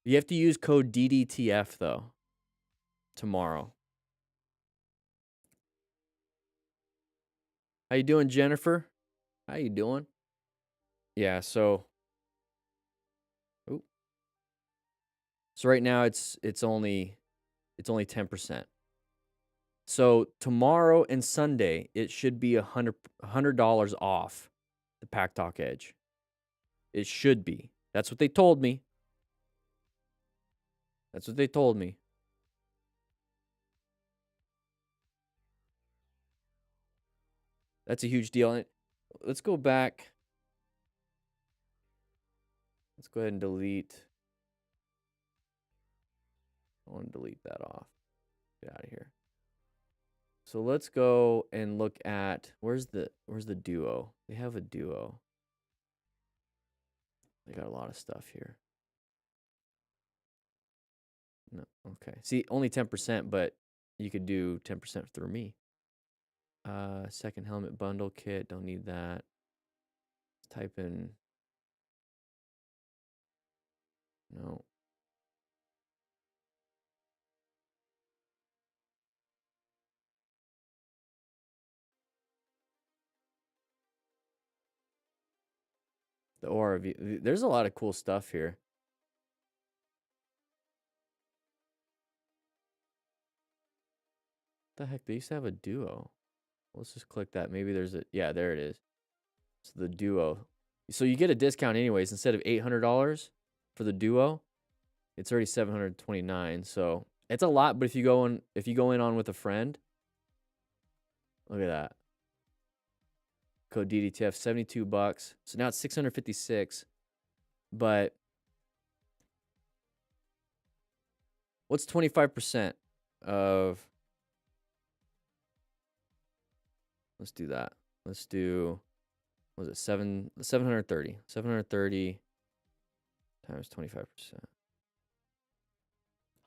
You have to use code DDTF though tomorrow. How you doing, Jennifer? How you doing? Yeah, so right now it's only 10%. So tomorrow and Sunday it should be $100 off the Pack Talk Edge. It should be. That's what they told me. That's what they told me. That's a huge deal. Let's go back. Let's go ahead and delete. I want to delete that off. Get out of here. So let's go and look at where's the Duo? They have a Duo. They got a lot of stuff here. No, okay. See, only 10%, but you could do 10% through me. Second helmet bundle kit. Don't need that. Let's type in. No. The ORV. There's a lot of cool stuff here. What the heck? They used to have a Duo. Let's just click that. Maybe there's a. Yeah, there it is. So the Duo. So you get a discount anyways. Instead of $800 for the Duo, it's already $729. So it's a lot. But if you go in on with a friend, look at that. Code DDTF, $72. So now it's $656. But what's 25% of? Let's do that. Let's do. What was it 730? 730 times 25%.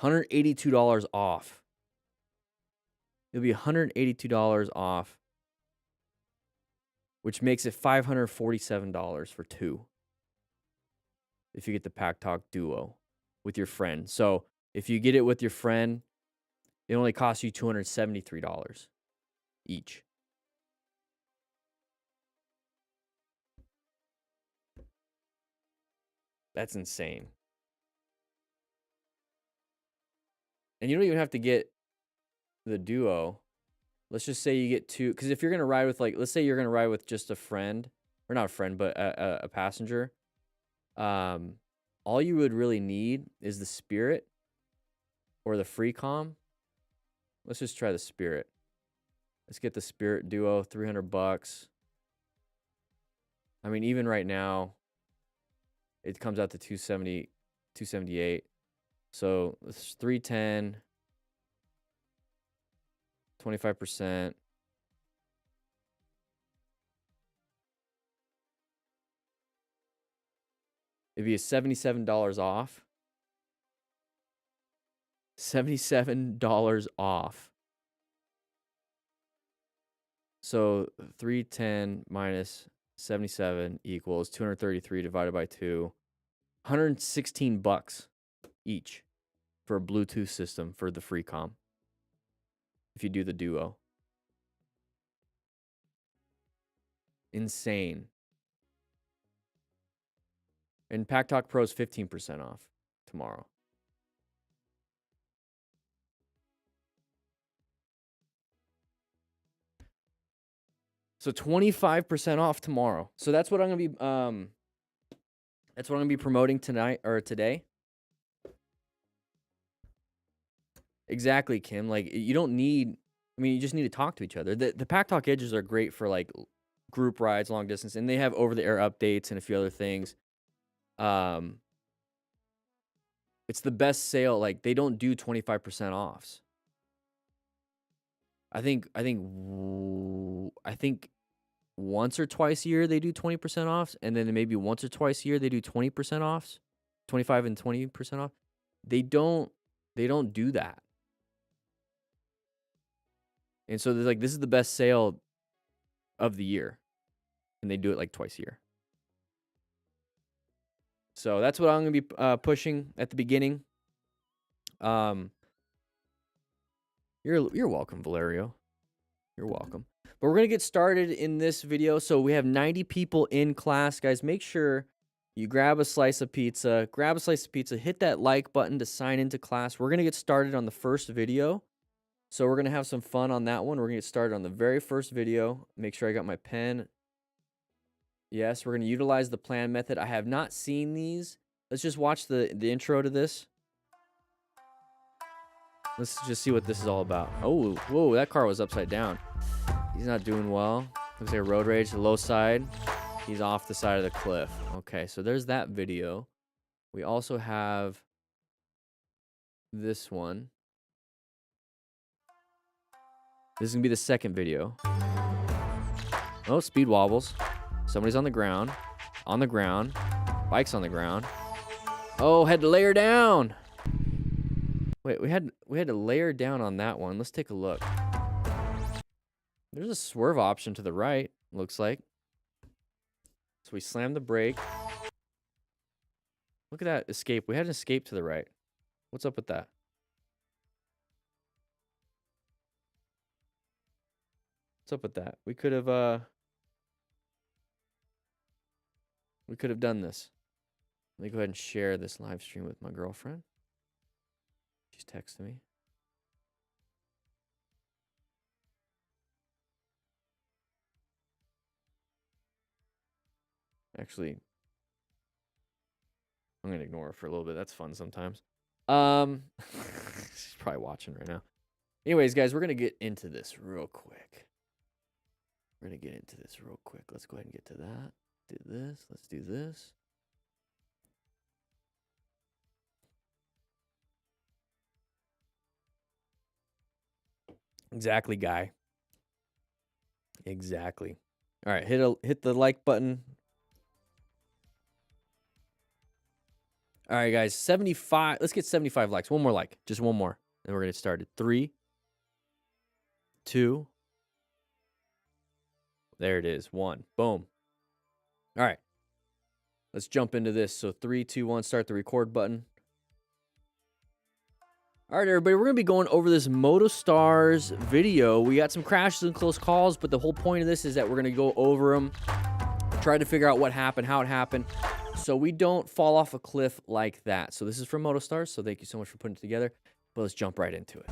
$182 off. It'll be $182 off, which makes it $547 for two. If you get the Pack Talk Duo with your friend. So if you get it with your friend, it only costs you $273 each. That's insane. And you don't even have to get the duo. Let's just say you get two, because if you're gonna ride with, like, let's say you're gonna ride with just a friend, or not a friend, but a passenger. All you would really need is the Spirit or the free comm. Let's just try the Spirit. Let's get the Spirit duo, $300. I mean, even right now, it comes out to 270, 278. So it's 310, 25%. It'd be a $77 off. $77 off. So 310 minus 77 equals 233 divided by 2. 116 bucks each for a Bluetooth system for the free comm. If you do the duo. Insane. And Pack Talk Pro is 15% off tomorrow. So 25% off tomorrow. So that's what I'm gonna be promoting tonight or today. Exactly, Kim. Like, you don't need, I mean, you just need to talk to each other. The Pack Talk Edges are great for like group rides, long distance, and they have over-the-air updates and a few other things. It's the best sale. Like, they don't do 25% offs. I think once or twice a year they do 20% offs, and then maybe once or twice a year they do 20% offs, 25 and 20% off. They don't do that. And so they're like, this is the best sale of the year, and they do it like twice a year. So that's what I'm gonna be pushing at the beginning. You're welcome, Valerio. You're welcome. But we're gonna get started in this video. So we have 90 people in class, guys. Make sure you grab a slice of pizza. Hit that like button to sign into class. We're gonna get started on the first video. So we're gonna have some fun on that one. We're gonna get started on the very first video. Make sure I got my pen. Yes, we're gonna utilize the plan method. I have not seen these. Let's just watch the intro to this. Let's just see what this is all about. Oh, whoa, that car was upside down. He's not doing well. Looks like a road rage, low side. He's off the side of the cliff. Okay, so there's that video. We also have this one. This is gonna be the second video. Oh, speed wobbles. Somebody's on the ground. On the ground. Bike's on the ground. Oh, had to layer down. Wait, we had to layer down on that one. Let's take a look. There's a swerve option to the right, looks like. So we slammed the brake. Look at that escape. We had an escape to the right. What's up with that? What's up with that? We could have done this. Let me go ahead and share this live stream with my girlfriend. She's texting me. Actually, I'm gonna ignore her for a little bit. That's fun sometimes. She's probably watching right now. Anyways, guys, we're gonna get into this real quick. Let's go ahead and get to that. Do this. Let's do this. Exactly, guy. Exactly. All right, hit the like button. All right, guys, 75. Let's get 75 likes. One more like, just one more, and we're gonna get started. 3, 2. There it is. 1. Boom. All right. Let's jump into this. So 3, 2, 1. Start the record button. All right, everybody, we're going to be going over this MotoStars video. We got some crashes and close calls, but the whole point of this is that we're going to go over them, try to figure out what happened, how it happened, so we don't fall off a cliff like that. So this is from MotoStars, so thank you so much for putting it together. but let's jump right into it.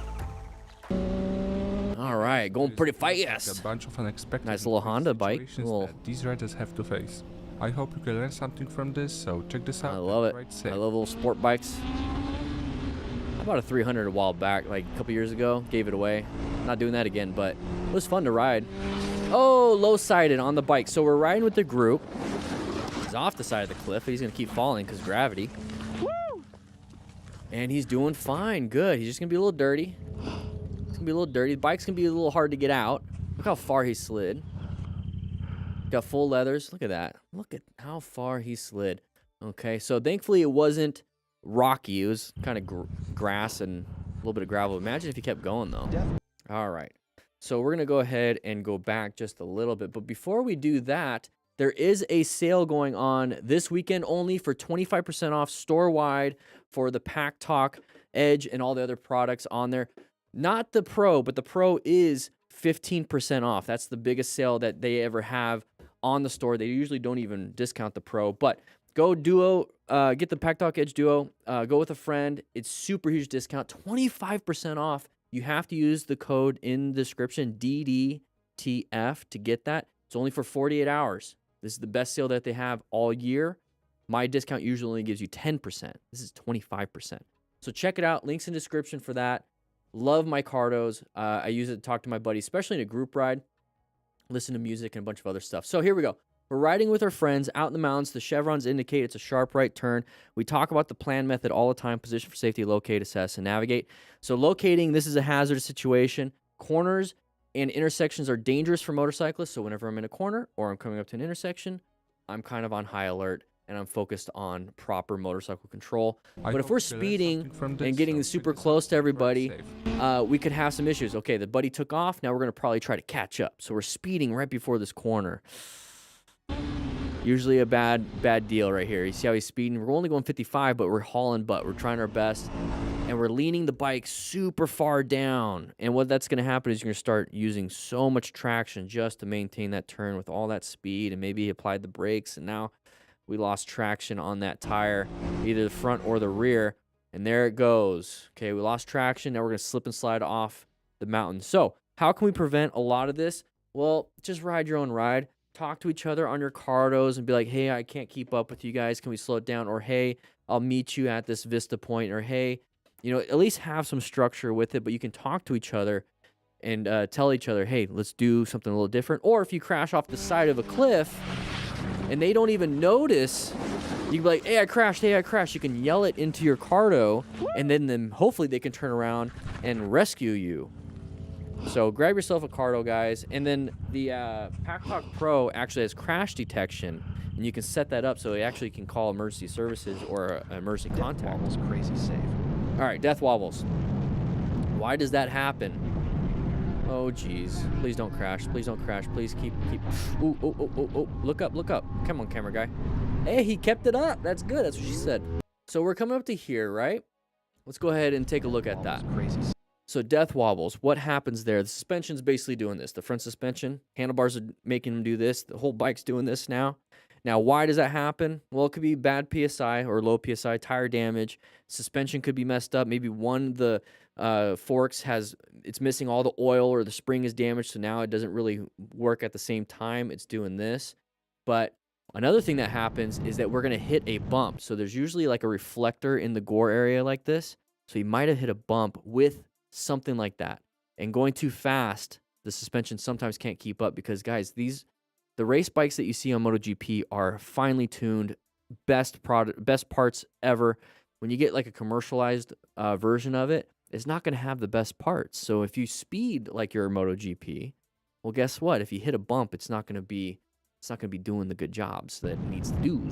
All right, going pretty fast. A bunch of unexpected Nice little Honda bike. that these riders have to face. I hope you can learn something from this, so check this out. I love it. Ride safe. I love little sport bikes. I bought a 300 a while back, like a couple years ago. Gave it away. Not doing that again, but it was fun to ride. Oh, low-sided on the bike. So we're riding with the group. He's off the side of the cliff. He's going to keep falling because gravity. Woo! And he's doing fine. Good. He's just going to be a little dirty. It's going to be a little dirty. The bike's going to be a little hard to get out. Look how far he slid. Got full leathers. Look at that. Look at how far he slid. Okay, so thankfully it wasn't rocky. It was kind of grass and a little bit of gravel. Imagine if he kept going, though. Yeah. All right. So we're going to go ahead and go back just a little bit. But before we do that, there is a sale going on this weekend only for 25% off store-wide for the Pack Talk Edge and all the other products on there. Not the Pro, but the Pro is 15% off. That's the biggest sale that they ever have on the store. They usually don't even discount the Pro, but go Duo, get the Pack Talk Edge Duo, go with a friend. It's super huge discount, 25% off. You have to use the code in the description, DDTF, to get that. It's only for 48 hours. This is the best sale that they have all year. My discount usually only gives you 10%. This is 25%. So check it out. Links in the description for that. Love my Cardos. I use it to talk to my buddies, especially in a group ride, listen to music, and a bunch of other stuff. So here we go. We're riding with our friends out in the mountains. The chevrons indicate it's a sharp right turn. We talk about the plan method all the time: position for safety, locate, assess, and navigate. So locating, this is a hazardous situation. Corners and intersections are dangerous for motorcyclists. So whenever I'm in a corner or I'm coming up to an intersection, I'm kind of on high alert and I'm focused on proper motorcycle control. But if we're speeding and getting super close to everybody, we could have some issues. Okay, the buddy took off. Now we're going to probably try to catch up. So we're speeding right before this corner. Usually a bad deal right here. You see how he's speeding? We're only going 55, but we're hauling butt. We're trying our best, and we're leaning the bike super far down. And what that's going to happen is you're going to start using so much traction just to maintain that turn with all that speed, and maybe he applied the brakes, and now we lost traction on that tire, either the front or the rear, and there it goes. Okay, we lost traction. Now we're going to slip and slide off the mountain. So how can we prevent a lot of this? Well, just ride your own ride. Talk to each other on your Cardos and be like, hey, I can't keep up with you guys. Can we slow it down? Or, hey, I'll meet you at this Vista point. Or, hey, at least have some structure with it. But you can talk to each other and tell each other, hey, let's do something a little different. Or if you crash off the side of a cliff and they don't even notice, you can be like, hey, I crashed. You can yell it into your Cardo, and then hopefully they can turn around and rescue you. So grab yourself a Cardo, guys. And then the Pack Talk Pro actually has crash detection, and you can set that up so it actually can call emergency services or an emergency contact. Death wobbles, crazy safe. All right, death wobbles. Why does that happen? Oh, geez. Please don't crash. Please don't crash. Please keep. Ooh, oh. Look up. Come on, camera guy. Hey, he kept it up. That's good. That's what she said. So we're coming up to here, right? Let's go ahead and take a look at that. Crazy. So death wobbles, what happens there? The suspension's basically doing this. The front suspension, handlebars are making them do this. The whole bike's doing this now. Now, why does that happen? Well, it could be bad PSI or low PSI, tire damage. Suspension could be messed up. Maybe one of the forks it's missing all the oil, or the spring is damaged, so now it doesn't really work at the same time. It's doing this. But another thing that happens is that we're going to hit a bump. So there's usually like a reflector in the gore area like this. So you might have hit a bump with something like that, and going too fast, the suspension sometimes can't keep up, because guys, the race bikes that you see on MotoGP are finely tuned, best parts ever. When you get like a commercialized version of it, it's not going to have the best parts. So if you speed like your MotoGP, well, guess what? If you hit a bump, it's not going to be doing the good jobs that it needs to do.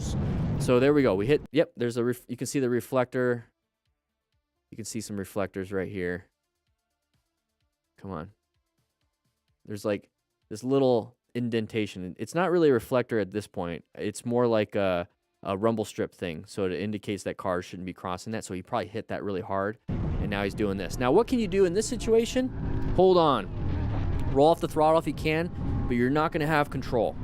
So there we go. We hit. Yep. There's you can see the reflector. You can see some reflectors right here. Come on. There's like this little indentation. It's not really a reflector at this point. It's more like a rumble strip thing. So it indicates that cars shouldn't be crossing that. So he probably hit that really hard, and now he's doing this. Now, what can you do in this situation? Hold on. Roll off the throttle if you can, but you're not going to have control.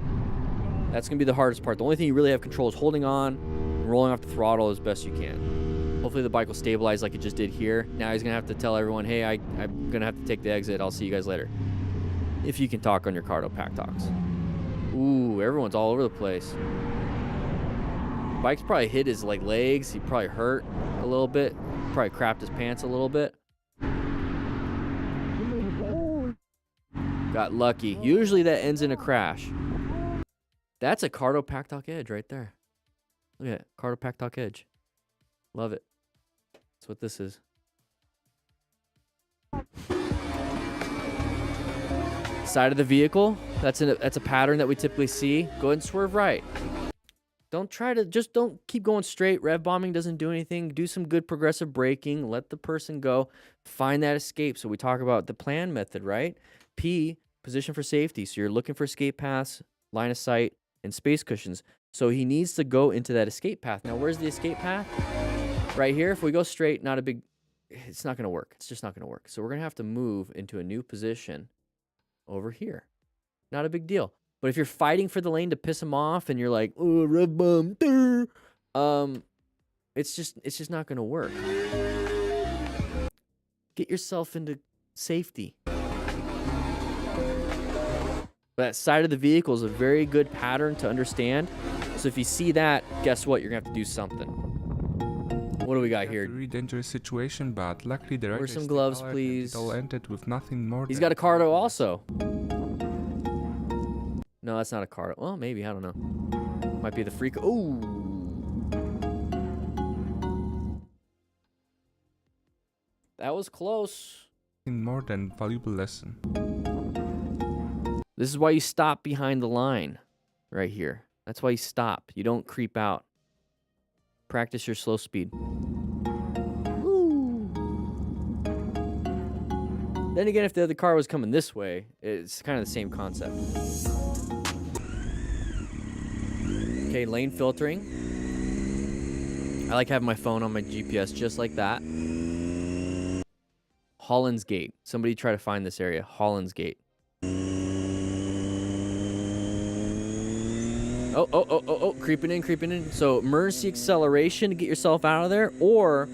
That's going to be the hardest part. The only thing you really have control is holding on and rolling off the throttle as best you can. Hopefully the bike will stabilize like it just did here. Now he's gonna have to tell everyone, hey, I'm gonna have to take the exit. I'll see you guys later. If you can talk on your Cardo Pack Talks. Ooh, everyone's all over the place. Bike's probably hit his like legs. He probably hurt a little bit. Probably crapped his pants a little bit. Got lucky. Usually that ends in a crash. That's a Cardo Pack Talk Edge right there. Look at it. Cardo Pack Talk Edge. Love it. That's what this is. Side of the vehicle. That's a pattern that we typically see. Go ahead and swerve right. Don't keep going straight. Rev bombing doesn't do anything. Do some good progressive braking. Let the person go. Find that escape. So we talk about the plan method, right? P, position for safety. So you're looking for escape paths, line of sight, and space cushions. So he needs to go into that escape path. Now, where's the escape path? Right here. If we go straight, it's not going to work. It's just not going to work. So we're going to have to move into a new position over here. Not a big deal. But if you're fighting for the lane to piss him off and you're like, oh, rev bomb, it's just not going to work. Get yourself into safety. That side of the vehicle is a very good pattern to understand. So if you see that, guess what? You're going to have to do something. What do we got here? A very dangerous situation, but luckily the rider Where's some stayed gloves, alert and please? it all ended with nothing more. He's than got a Cardo also. No, that's not a Cardo. Well, maybe. I don't know. Might be the freak. Ooh. That was close. nothing more than valuable lesson. This is why you stop behind the line right here. That's why you stop. You don't creep out. Practice your slow speed. Woo. Then again, if the other car was coming this way, it's kind of the same concept. Okay, lane filtering. I like having my phone on my GPS just like that. Holland's Gate. Somebody try to find this area. Holland's Gate. Oh, creeping in. So emergency acceleration to get yourself out of there, or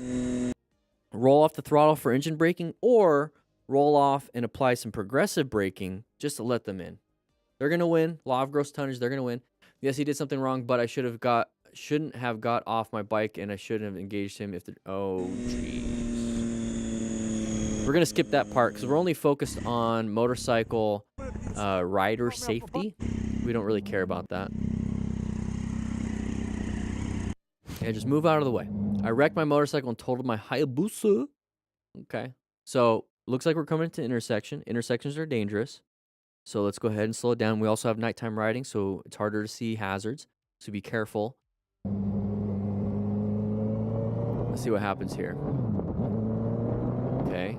roll off the throttle for engine braking, or roll off and apply some progressive braking just to let them in. They're going to win. Law of gross tonnage, they're going to win. Yes, he did something wrong, but I shouldn't have got off my bike, and I shouldn't have engaged him if oh, jeez. We're going to skip that part because we're only focused on motorcycle rider safety. We don't really care about that. Okay, just move out of the way. I wrecked my motorcycle and totaled my Hayabusa. Okay, so looks like we're coming into intersection. Intersections are dangerous. So let's go ahead and slow it down. We also have nighttime riding, so it's harder to see hazards. So be careful. Let's see what happens here. Okay,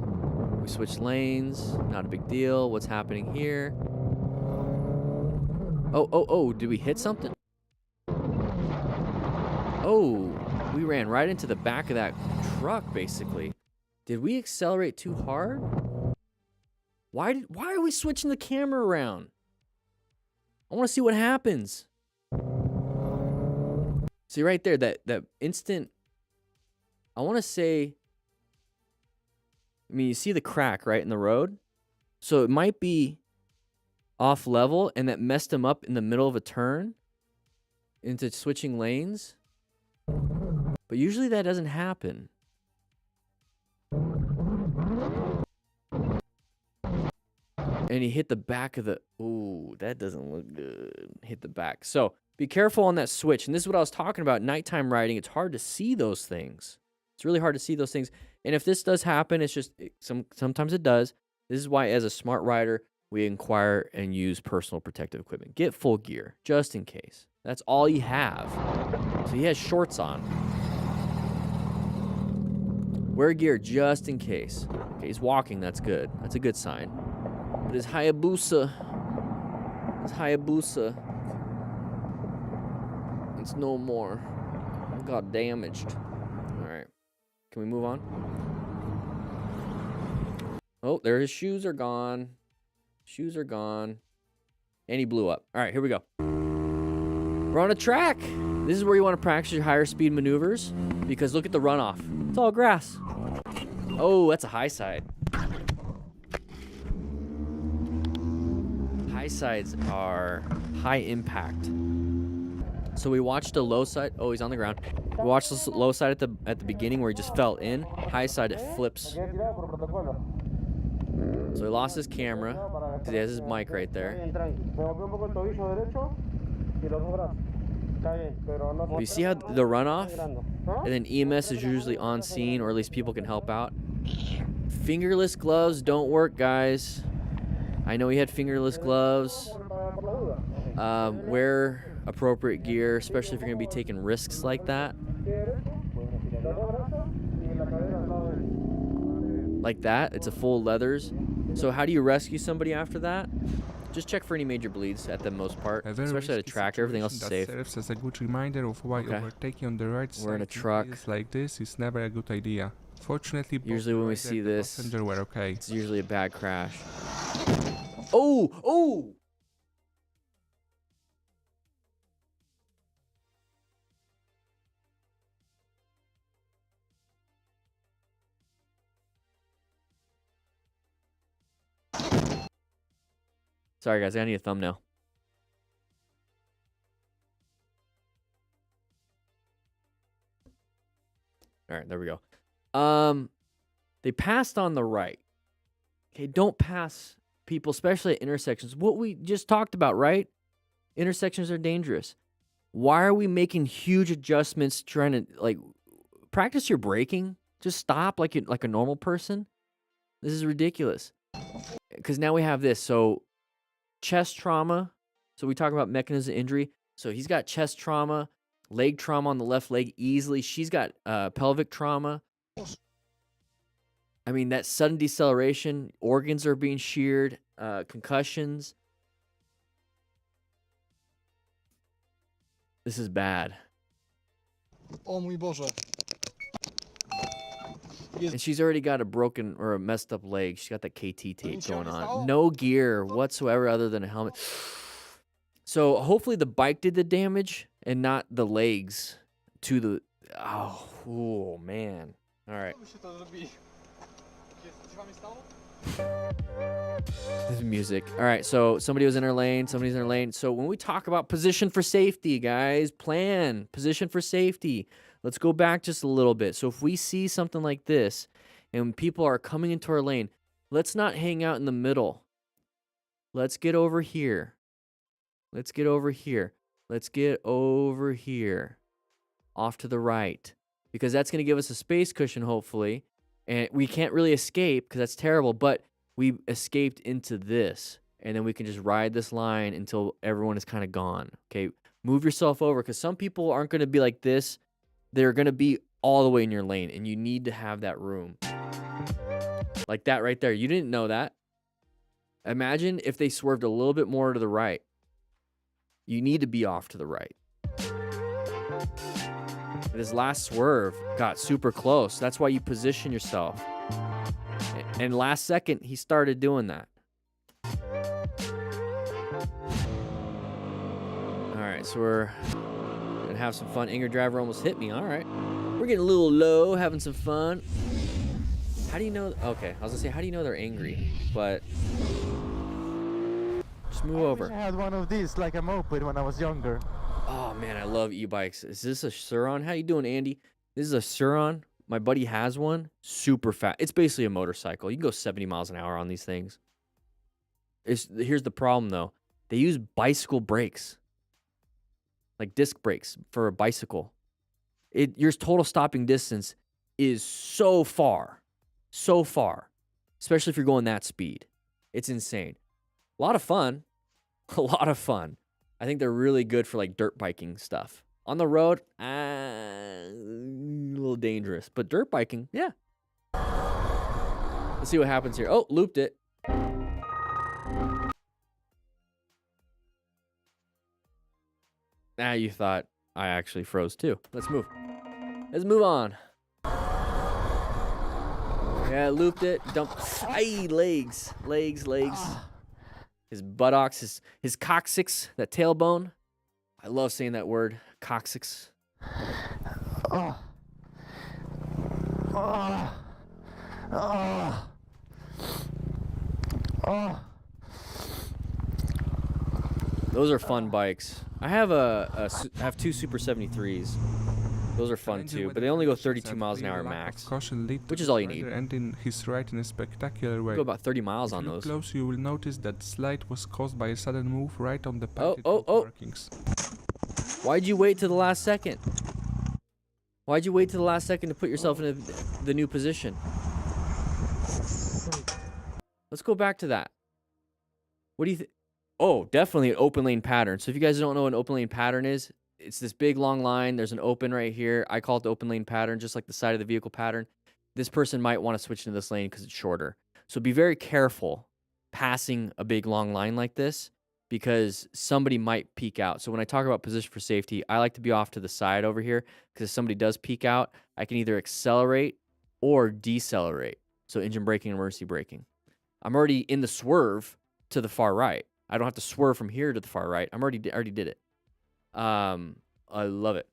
we switch lanes. Not a big deal. What's happening here? Oh, did we hit something? Oh, we ran right into the back of that truck, basically. Did we accelerate too hard? Why are we switching the camera around? I want to see what happens. See right there, that instant, I want to say, you see the crack right in the road? So it might be off level, and that messed him up in the middle of a turn into switching lanes. But usually that doesn't happen. And he hit the back of the... Ooh, that doesn't look good. Hit the back. So be careful on that switch. And this is what I was talking about. Nighttime riding, it's hard to see those things. It's really hard to see those things. And if this does happen, it's just... Sometimes it does. This is why, as a smart rider, we inquire and use personal protective equipment. Get full gear, just in case. That's all you have. So he has shorts on. Wear gear just in case. Okay, he's walking, that's good. That's a good sign. But his Hayabusa, it's no more. It got damaged. All right, can we move on? Oh, there his shoes are gone. Shoes are gone. And he blew up. All right, here we go. We're on a track. This is where you want to practice your higher speed maneuvers, because look at the runoff. It's all grass. Oh, that's a high side. High sides are high impact. So we watched a low side. Oh, he's on the ground. We watched the low side at the beginning where he just fell in. High side, it flips. So he lost his camera because he has his mic right there. You see how the runoff? And then EMS is usually on scene, or at least people can help out. Fingerless gloves don't work, guys. I know he had fingerless gloves. Wear appropriate gear, especially if you're going to be taking risks like that. Like that, it's a full leathers. So how do you rescue somebody after that? Just check for any major bleeds at the most part, especially at a track. Everything else is safe. Serves as a good reminder of why overtaking on the right side we're in a truck like this is never a good idea. Fortunately, usually when we see this, were okay. It's usually a bad crash. Oh! Oh! Sorry guys, I need a thumbnail. All right, there we go. They passed on the right. Okay, don't pass people, especially at intersections. What we just talked about, right? Intersections are dangerous. Why are we making huge adjustments trying to, like, practice your braking? Just stop like a normal person. This is ridiculous. Because now we have this. So chest trauma. So we talk about mechanism of injury. So he's got chest trauma, leg trauma on the left leg easily. She's got pelvic trauma. I mean, that sudden deceleration, organs are being sheared, concussions. This is bad. Oh mój Boże. And she's already got a broken or a messed up leg. She's got that KT tape going on. No gear whatsoever other than a helmet. So hopefully the bike did the damage and not the legs to the... Oh, man. All right. This is music. All right, so somebody was in her lane. Somebody's in her lane. So when we talk about position for safety, guys, plan. Position for safety. Let's go back just a little bit. So if we see something like this and people are coming into our lane, let's not hang out in the middle. Let's get over here. Let's get over here. Let's get over here. Off to the right. Because that's going to give us a space cushion, hopefully. And we can't really escape because that's terrible, but we escaped into this. And then we can just ride this line until everyone is kind of gone. Okay, move yourself over because some people aren't going to be like this. They're going to be all the way in your lane, and you need to have that room. Like that right there. You didn't know that. Imagine if they swerved a little bit more to the right. You need to be off to the right. This last swerve got super close. That's why you position yourself. And last second, he started doing that. All right, so we're gonna have some fun. Anger driver almost hit me. All right, we're getting a little low, having some fun. How do you know? Okay, I was gonna say, how do you know they're angry? But just move over. I had one of these, like a moped, when I was younger. Oh man, I love e-bikes. Is this a Suron? How you doing, Andy? This is a Suron. My buddy has one. Super fast. It's basically a motorcycle. You can go 70 miles an hour on these things. Here's the problem, though. They use bicycle brakes. Like disc brakes for a bicycle. Your total stopping distance is so far. So far. Especially if you're going that speed. It's insane. A lot of fun. A lot of fun. I think they're really good for like dirt biking stuff. On the road, a little dangerous. But dirt biking, yeah. Let's see what happens here. Oh, looped it. Now you thought I actually froze too. Let's move. Let's move on. Yeah, looped it. Dumped. Ay, legs. Legs. His buttocks, his coccyx, that tailbone. I love saying that word, coccyx. Oh. Oh. Oh. Oh. Those are fun bikes. I have two Super 73s. Those are fun too, but they only go 32 miles an hour max, which is all you need. Ending his ride in a spectacular way. Go about 30 miles on If you those. look close, you will notice that the slide was caused by a sudden move right on the markings. Why'd you wait to the last second? Why'd you wait to the last second to put yourself in the new position? Let's go back to that. What do you think? Oh, definitely an open lane pattern. So if you guys don't know what an open lane pattern is, it's this big long line. There's an open right here. I call it the open lane pattern, just like the side of the vehicle pattern. This person might want to switch into this lane because it's shorter. So be very careful passing a big long line like this because somebody might peek out. So when I talk about position for safety, I like to be off to the side over here because if somebody does peek out, I can either accelerate or decelerate. So engine braking and emergency braking. I'm already in the swerve to the far right. I don't have to swerve from here to the far right. I already did it. I love it.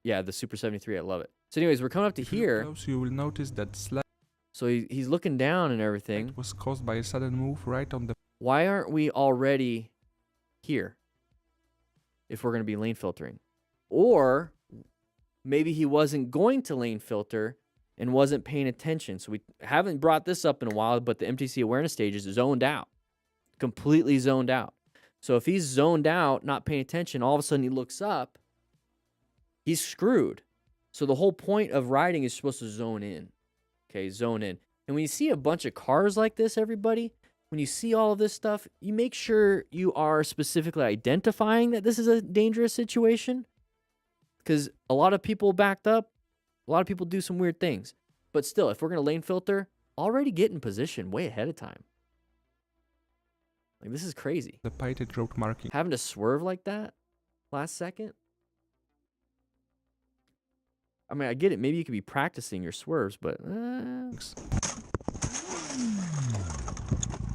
Yeah, the Super 73, I love it. So anyways, we're coming up to here. Close, you will notice that slide. So he's looking down and everything. It was caused by a sudden move right on the. Why aren't we already here if we're going to be lane filtering? Or maybe he wasn't going to lane filter and wasn't paying attention. So we haven't brought this up in a while, but the MTC awareness stage is zoned out. Completely zoned out. So if he's zoned out, not paying attention, all of a sudden he looks up, he's screwed. So the whole point of riding is supposed to zone in. Okay, zone in. And when you see a bunch of cars like this, everybody, when you see all of this stuff, you make sure you are specifically identifying that this is a dangerous situation. Because a lot of people backed up, a lot of people do some weird things. But still, if we're going to lane filter, already get in position way ahead of time. Like, this is crazy. The pitted road marking. Having to swerve like that last second? I mean, I get it. Maybe you could be practicing your swerves, but I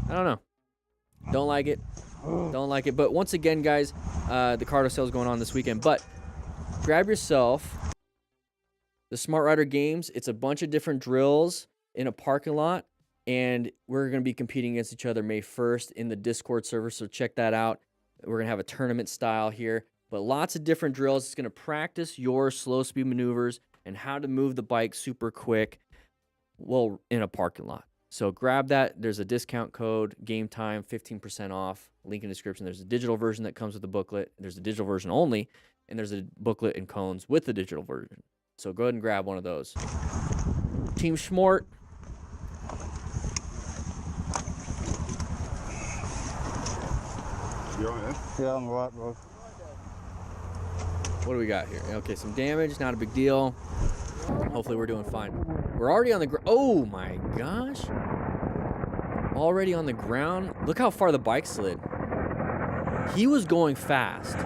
don't know. Don't like it. Don't like it. But once again, guys, the car sale is going on this weekend. But grab yourself the Smart Rider Games. It's a bunch of different drills in a parking lot. And we're going to be competing against each other May 1st in the Discord server, so check that out. We're going to have a tournament style here, but lots of different drills. It's going to practice your slow speed maneuvers and how to move the bike super quick, well, in a parking lot. So grab that. There's a discount code, game time, 15% off, link in the description. There's a digital version that comes with the booklet. There's a digital version only, and there's a booklet and cones with the digital version. So go ahead and grab one of those. Team Schmort. Yeah, I'm right, bro. What do we got here? Okay, some damage, not a big deal. Hopefully we're doing fine. We're already on the ground. Oh my gosh. Already on the ground. Look how far the bike slid. He was going fast.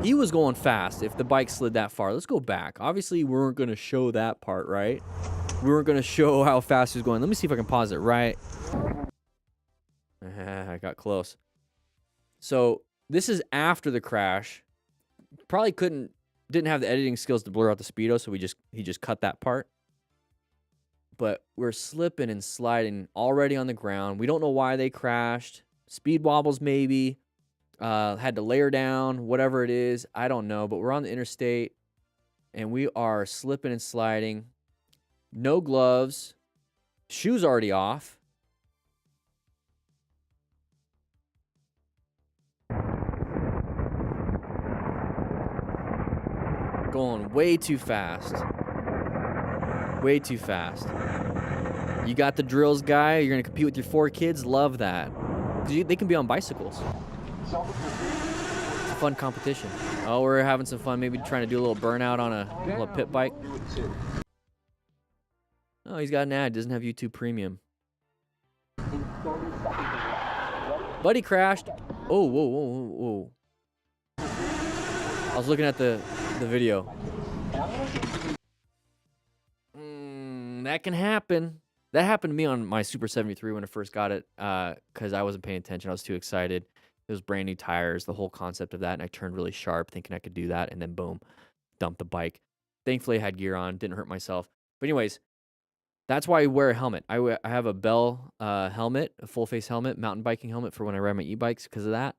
He was going fast if the bike slid that far. Let's go back. Obviously, we weren't going to show that part, right? We weren't going to show how fast he was going. Let me see if I can pause it right. I got close. So this is after the crash. Probably didn't have the editing skills to blur out the speedo, so he just cut that part. But we're slipping and sliding already on the ground. We don't know why they crashed. Speed wobbles maybe. Had to layer down, whatever it is. I don't know, but we're on the interstate, and we are slipping and sliding. No gloves. Shoes already off. Going way too fast. Way too fast. You got the drills guy. You're going to compete with your 4 kids. Love that. 'Cause they can be on bicycles. It's a fun competition. Oh, we're having some fun. Maybe trying to do a little burnout on a little pit bike. Oh, he's got an ad. Doesn't have YouTube Premium. Buddy crashed. Oh, whoa, whoa, whoa, whoa. I was looking at the video. That can happen. That happened to me on my Super 73 when I first got it, because I wasn't paying attention. I was too excited. It was brand new tires, the whole concept of that, and I turned really sharp thinking I could do that, and then boom, dumped the bike. Thankfully, I had gear on, didn't hurt myself. But anyways, that's why I wear a helmet. I have a Bell helmet, a full-face helmet, mountain biking helmet for when I ride my e-bikes because of that.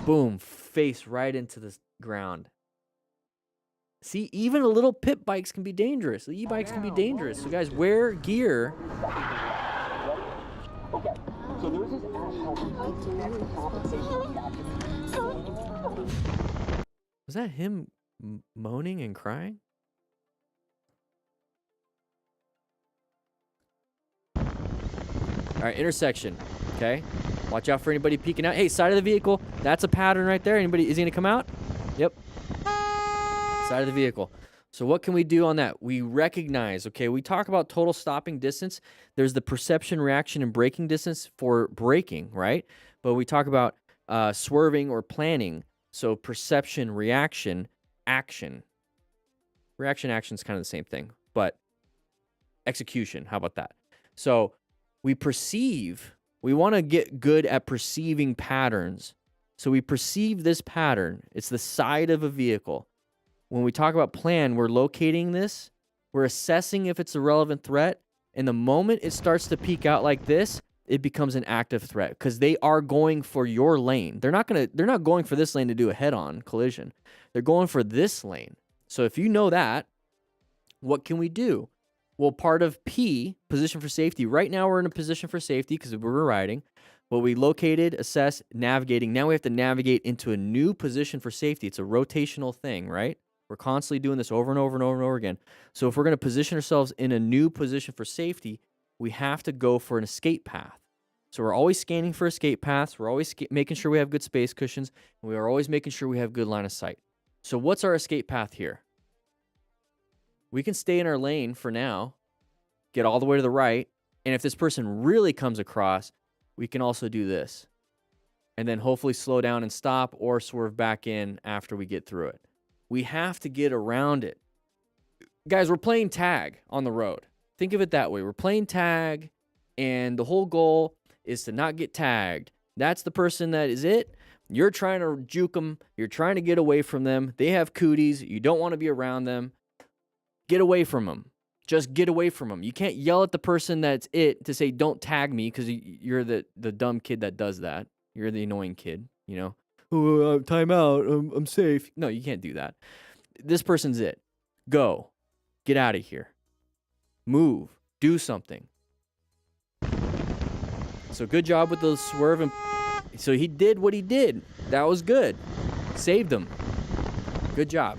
Boom, face right into the ground. See, even a little pit bikes can be dangerous. The e-bikes can be dangerous. So guys, wear gear. Okay, so there's this Was that him moaning and crying? All right, intersection, okay? Watch out for anybody peeking out. Hey, side of the vehicle, that's a pattern right there. Anybody, is he gonna come out? Yep. Side of the vehicle. So what can we do on that? We recognize, okay, we talk about total stopping distance. There's the perception, reaction, and braking distance for braking, right? But we talk about swerving or planning. So perception, reaction, action. Reaction, action is kind of the same thing, but execution, how about that? So we perceive, we want to get good at perceiving patterns. So we perceive this pattern. It's the side of a vehicle. When we talk about plan, we're locating this. We're assessing if it's a relevant threat. And the moment it starts to peek out like this, it becomes an active threat because they are going for your lane. They're not going for this lane to do a head-on collision. They're going for this lane. So if you know that, what can we do? Well, part of P, position for safety. Right now we're in a position for safety because we're riding. But we located, assessed, navigating. Now we have to navigate into a new position for safety. It's a rotational thing, right? We're constantly doing this over and over and over and over again. So if we're going to position ourselves in a new position for safety, we have to go for an escape path. So we're always scanning for escape paths. We're always making sure we have good space cushions. And we are always making sure we have good line of sight. So what's our escape path here? We can stay in our lane for now, get all the way to the right. And if this person really comes across, we can also do this. And then hopefully slow down and stop or swerve back in after we get through it. We have to get around it. Guys, we're playing tag on the road. Think of it that way. We're playing tag, and the whole goal is to not get tagged. That's the person that is it. You're trying to juke them. You're trying to get away from them. They have cooties. You don't want to be around them. Get away from them. Just get away from them. You can't yell at the person that's it to say, don't tag me, because you're the dumb kid that does that. You're the annoying kid, you know. Oh, time out. I'm safe. No, you can't do that. This person's it. Go. Get out of here. Move. Do something. So good job with the swerve. And so he did what he did. That was good. Saved him. Good job.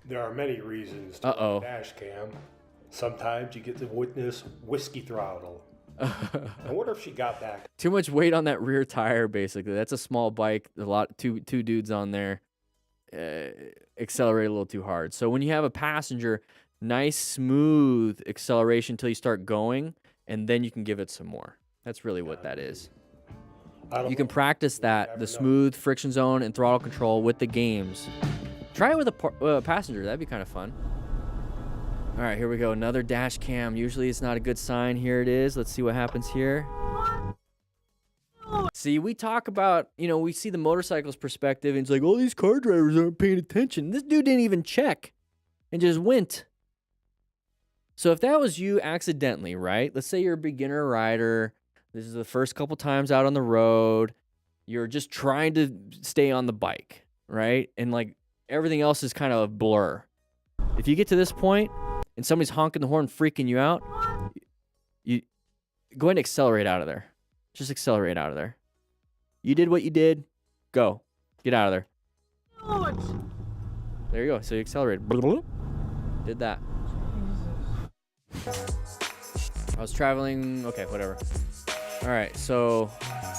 There are many reasons to run a dash cam. Sometimes you get to witness whiskey throttle. I wonder if she got back. Too much weight on that rear tire, basically. That's a small bike. Two dudes on there. Accelerate a little too hard. So when you have a passenger, nice smooth acceleration until you start going, and then you can give it some more. That's really what that is. You can practice that, the smooth friction zone and throttle control with the games. Try it with a passenger. That'd be kind of fun. All right, here we go. Another dash cam. Usually it's not a good sign. Here it is. Let's see what happens here. See, we talk about, we see the motorcycle's perspective, and it's like, all these car drivers aren't paying attention. This dude didn't even check and just went. So if that was you accidentally, right? Let's say you're a beginner rider. This is the first couple times out on the road. You're just trying to stay on the bike, right? And like everything else is kind of a blur. If you get to this point and somebody's honking the horn, freaking you out, you go ahead and accelerate out of there. Just accelerate out of there. You did what you did. Go. Get out of there. There you go. So you accelerated. Did that. I was traveling. Okay, whatever. All right. So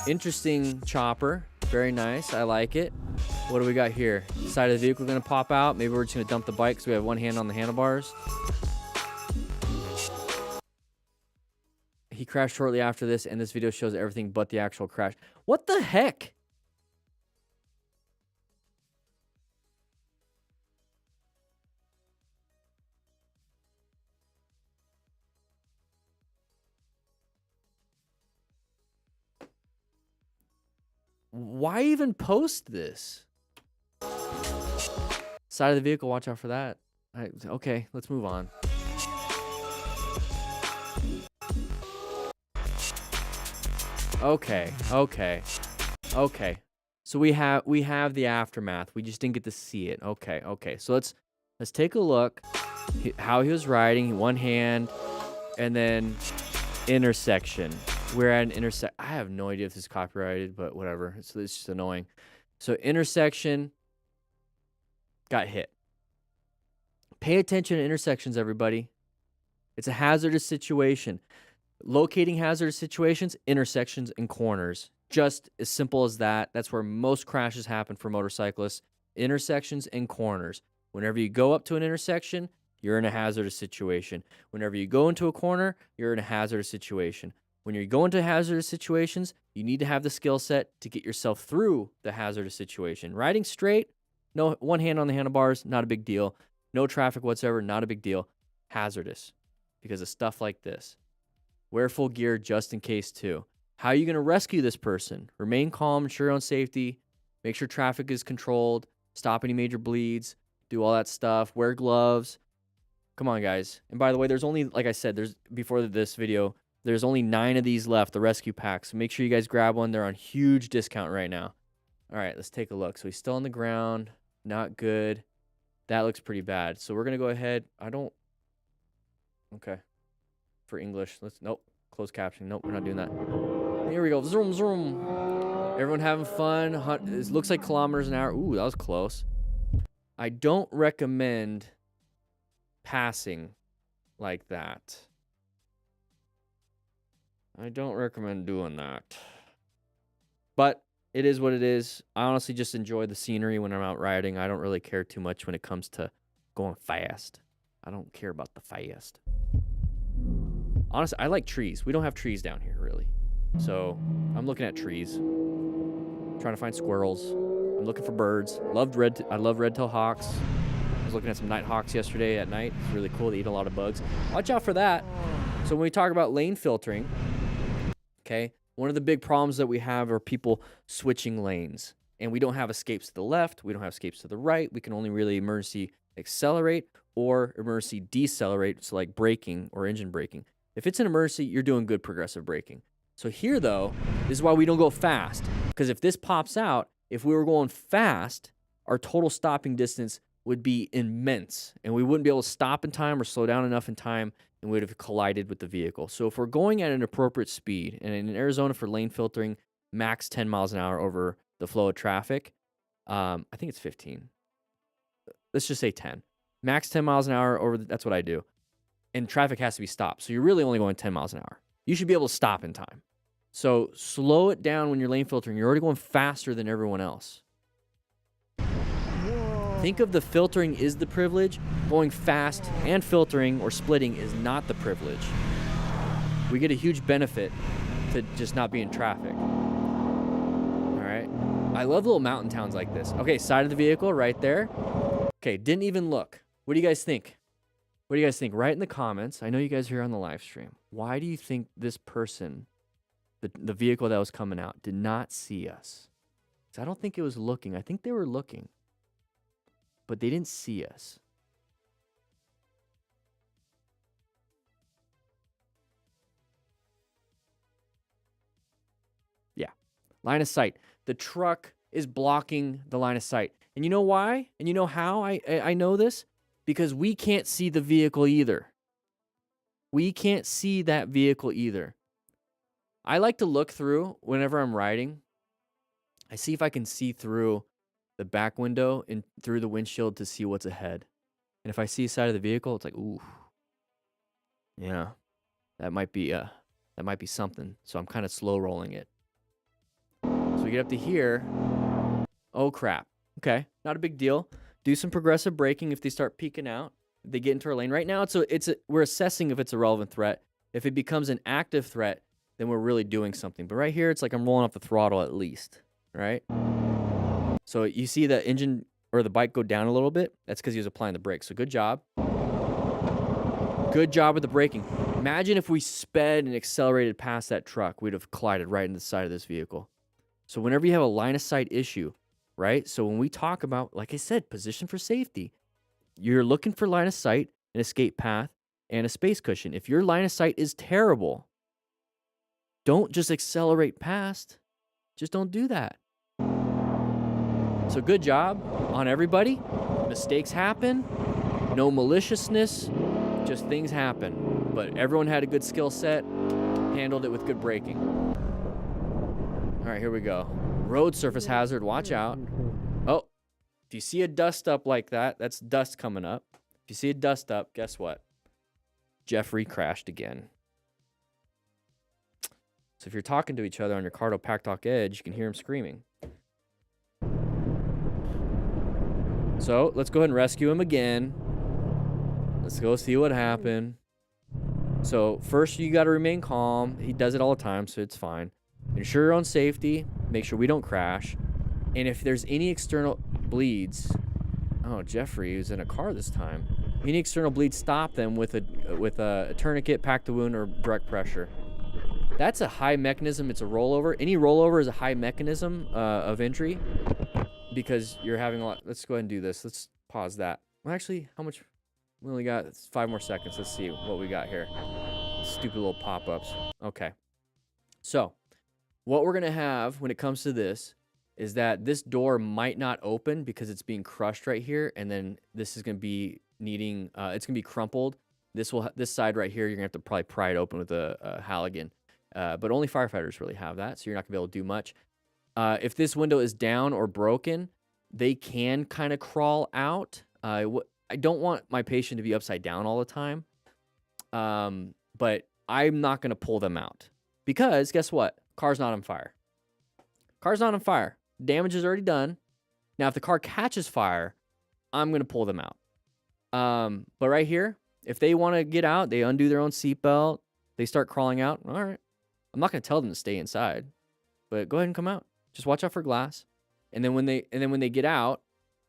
interesting chopper. Very nice. I like it. What do we got here? Side of the vehicle going to pop out. Maybe we're just going to dump the bike because we have one hand on the handlebars. He crashed shortly after this, and this video shows everything but the actual crash. What the heck? Why even post this? Side of the vehicle, watch out for that. Okay, let's move on. Okay. So we have the aftermath. We just didn't get to see it. Okay. So let's take a look how he was riding. One hand, and then intersection. We're at an intersection. I have no idea if this is copyrighted, but whatever. So it's just annoying. So intersection, got hit. Pay attention to intersections, everybody. It's a hazardous situation. Locating hazardous situations, intersections, and corners. Just as simple as that. That's where most crashes happen for motorcyclists. Intersections and corners. Whenever you go up to an intersection, you're in a hazardous situation. Whenever you go into a corner, you're in a hazardous situation. When you go into hazardous situations, you need to have the skill set to get yourself through the hazardous situation. Riding straight, no, one hand on the handlebars, not a big deal. No traffic whatsoever, not a big deal. Hazardous because of stuff like this. Wear full gear just in case too. How are you going to rescue this person? Remain calm, ensure your own safety, make sure traffic is controlled, stop any major bleeds, do all that stuff, wear gloves. Come on, guys. And by the way, there's only, like I said, before this video, there's only 9 of these left, the rescue packs. So make sure you guys grab one. They're on huge discount right now. All right, let's take a look. So he's still on the ground. Not good. That looks pretty bad. So we're going to go ahead. Okay. For English. Nope. Closed captioning. Nope, we're not doing that. Here we go. Zoom, zoom. Everyone having fun. It looks like kilometers an hour. Ooh, that was close. I don't recommend passing like that. I don't recommend doing that. But it is what it is. I honestly just enjoy the scenery when I'm out riding. I don't really care too much when it comes to going fast. I don't care about the fast. Honestly, I like trees. We don't have trees down here, really. So I'm looking at trees. Trying to find squirrels. I'm looking for birds. I love red-tailed hawks. I was looking at some night hawks yesterday at night. It's really cool. They eat a lot of bugs. Watch out for that. So when we talk about lane filtering, okay, one of the big problems that we have are people switching lanes. And we don't have escapes to the left. We don't have escapes to the right. We can only really emergency accelerate or emergency decelerate, so like braking or engine braking. If it's an emergency, you're doing good progressive braking. So here, though, this is why we don't go fast. Because if this pops out, if we were going fast, our total stopping distance would be immense. And we wouldn't be able to stop in time or slow down enough in time, and we would have collided with the vehicle. So if we're going at an appropriate speed, and in Arizona for lane filtering, max 10 miles an hour over the flow of traffic, I think it's 15. Let's just say 10. Max 10 miles an hour over, that's what I do. And traffic has to be stopped. So you're really only going 10 miles an hour. You should be able to stop in time. So slow it down when you're lane filtering. You're already going faster than everyone else. Think of the filtering is the privilege. Going fast and filtering or splitting is not the privilege. We get a huge benefit to just not being in traffic. All right. I love little mountain towns like this. Okay, side of the vehicle right there. Okay, didn't even look. What do you guys think? What do you guys think? Write in the comments. I know you guys are here on the live stream. Why do you think this person, the vehicle that was coming out, did not see us? Because I don't think it was looking. I think they were looking. But they didn't see us. Yeah. Line of sight. The truck is blocking the line of sight. And you know why? And you know how I know this? Because we can't see the vehicle either. We can't see that vehicle either. I like to look through whenever I'm riding. I see if I can see through the back window and through the windshield to see what's ahead. And if I see a side of the vehicle, it's like, ooh, yeah, that might be something. So I'm kind of slow rolling it. So we get up to here. Oh crap. Okay, not a big deal. Do some progressive braking if they start peeking out. If they get into our lane. Right now, we're assessing if it's a relevant threat. If it becomes an active threat, then we're really doing something. But right here, it's like I'm rolling off the throttle at least, right? So you see the engine or the bike go down a little bit. That's because he was applying the brakes. So good job. Good job with the braking. Imagine if we sped and accelerated past that truck. We'd have collided right into the side of this vehicle. So whenever you have a line of sight issue, right? So when we talk about, like I said, position for safety, you're looking for line of sight, an escape path, and a space cushion. If your line of sight is terrible, don't just accelerate past. Just don't do that. So good job on everybody. Mistakes happen. No maliciousness. Just things happen. But everyone had a good skill set. Handled it with good braking. All right, here we go. Road surface hazard. Watch out. Oh, if you see a dust up like that, that's dust coming up. If you see a dust up, guess what? Jeffrey crashed again. So if you're talking to each other on your Cardo Pack Talk Edge, you can hear him screaming. So let's go ahead and rescue him again. Let's go see what happened. So first you got to remain calm. He does it all the time, so it's fine. Ensure your own safety. Make sure we don't crash. And if there's any external bleeds, oh, Jeffrey was in a car this time. Any external bleeds, stop them with a tourniquet, pack the wound, or direct pressure. That's a high mechanism. It's a rollover. Any rollover is a high mechanism of injury because you're having a lot. Let's go ahead and do this. Let's pause that. Well, actually, how much? We only got 5 more seconds. Let's see what we got here. Stupid little pop-ups. Okay. So what we're going to have when it comes to this is that this door might not open because it's being crushed right here. And then this is going to be needing, it's going to be crumpled. This side right here, you're going to have to probably pry it open with a Halligan. But only firefighters really have that, so you're not going to be able to do much. If this window is down or broken, they can kind of crawl out. I don't want my patient to be upside down all the time, but I'm not going to pull them out because guess what? Car's not on fire. Car's not on fire. Damage is already done. Now, if the car catches fire, I'm going to pull them out. But right here, if they want to get out, they undo their own seatbelt, they start crawling out. All right. I'm not going to tell them to stay inside, but go ahead and come out. Just watch out for glass. And then when they get out,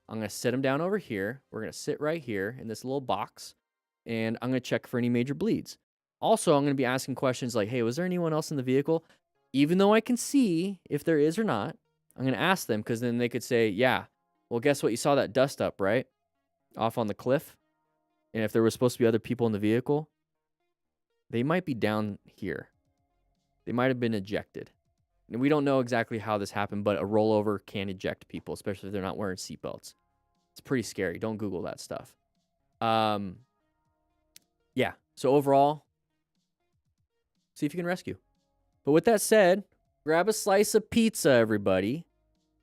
I'm going to sit them down over here. We're going to sit right here in this little box, and I'm going to check for any major bleeds. Also, I'm going to be asking questions like, hey, was there anyone else in the vehicle? Even though I can see if there is or not, I'm going to ask them because then they could say, yeah, well, guess what? You saw that dust up, right? Off on the cliff. And if there was supposed to be other people in the vehicle, they might be down here. They might have been ejected. And we don't know exactly how this happened, but a rollover can eject people, especially if they're not wearing seatbelts. It's pretty scary. Don't Google that stuff. Yeah. So overall, see if you can rescue. But with that said, grab a slice of pizza, everybody,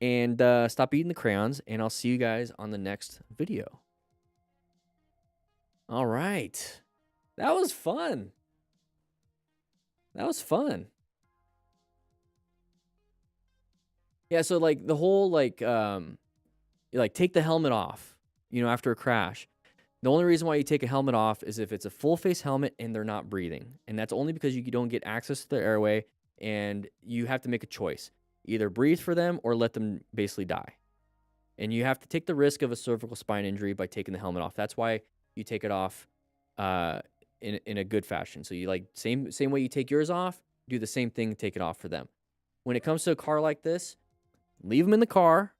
and stop eating the crayons, and I'll see you guys on the next video. All right. That was fun. That was fun. Yeah, so like the whole like take the helmet off, after a crash. The only reason why you take a helmet off is if it's a full face helmet and they're not breathing. And that's only because you don't get access to the airway and you have to make a choice. Either breathe for them or let them basically die. And you have to take the risk of a cervical spine injury by taking the helmet off. That's why you take it off in a good fashion. So you same way you take yours off, do the same thing, take it off for them. When it comes to a car like this, leave them in the car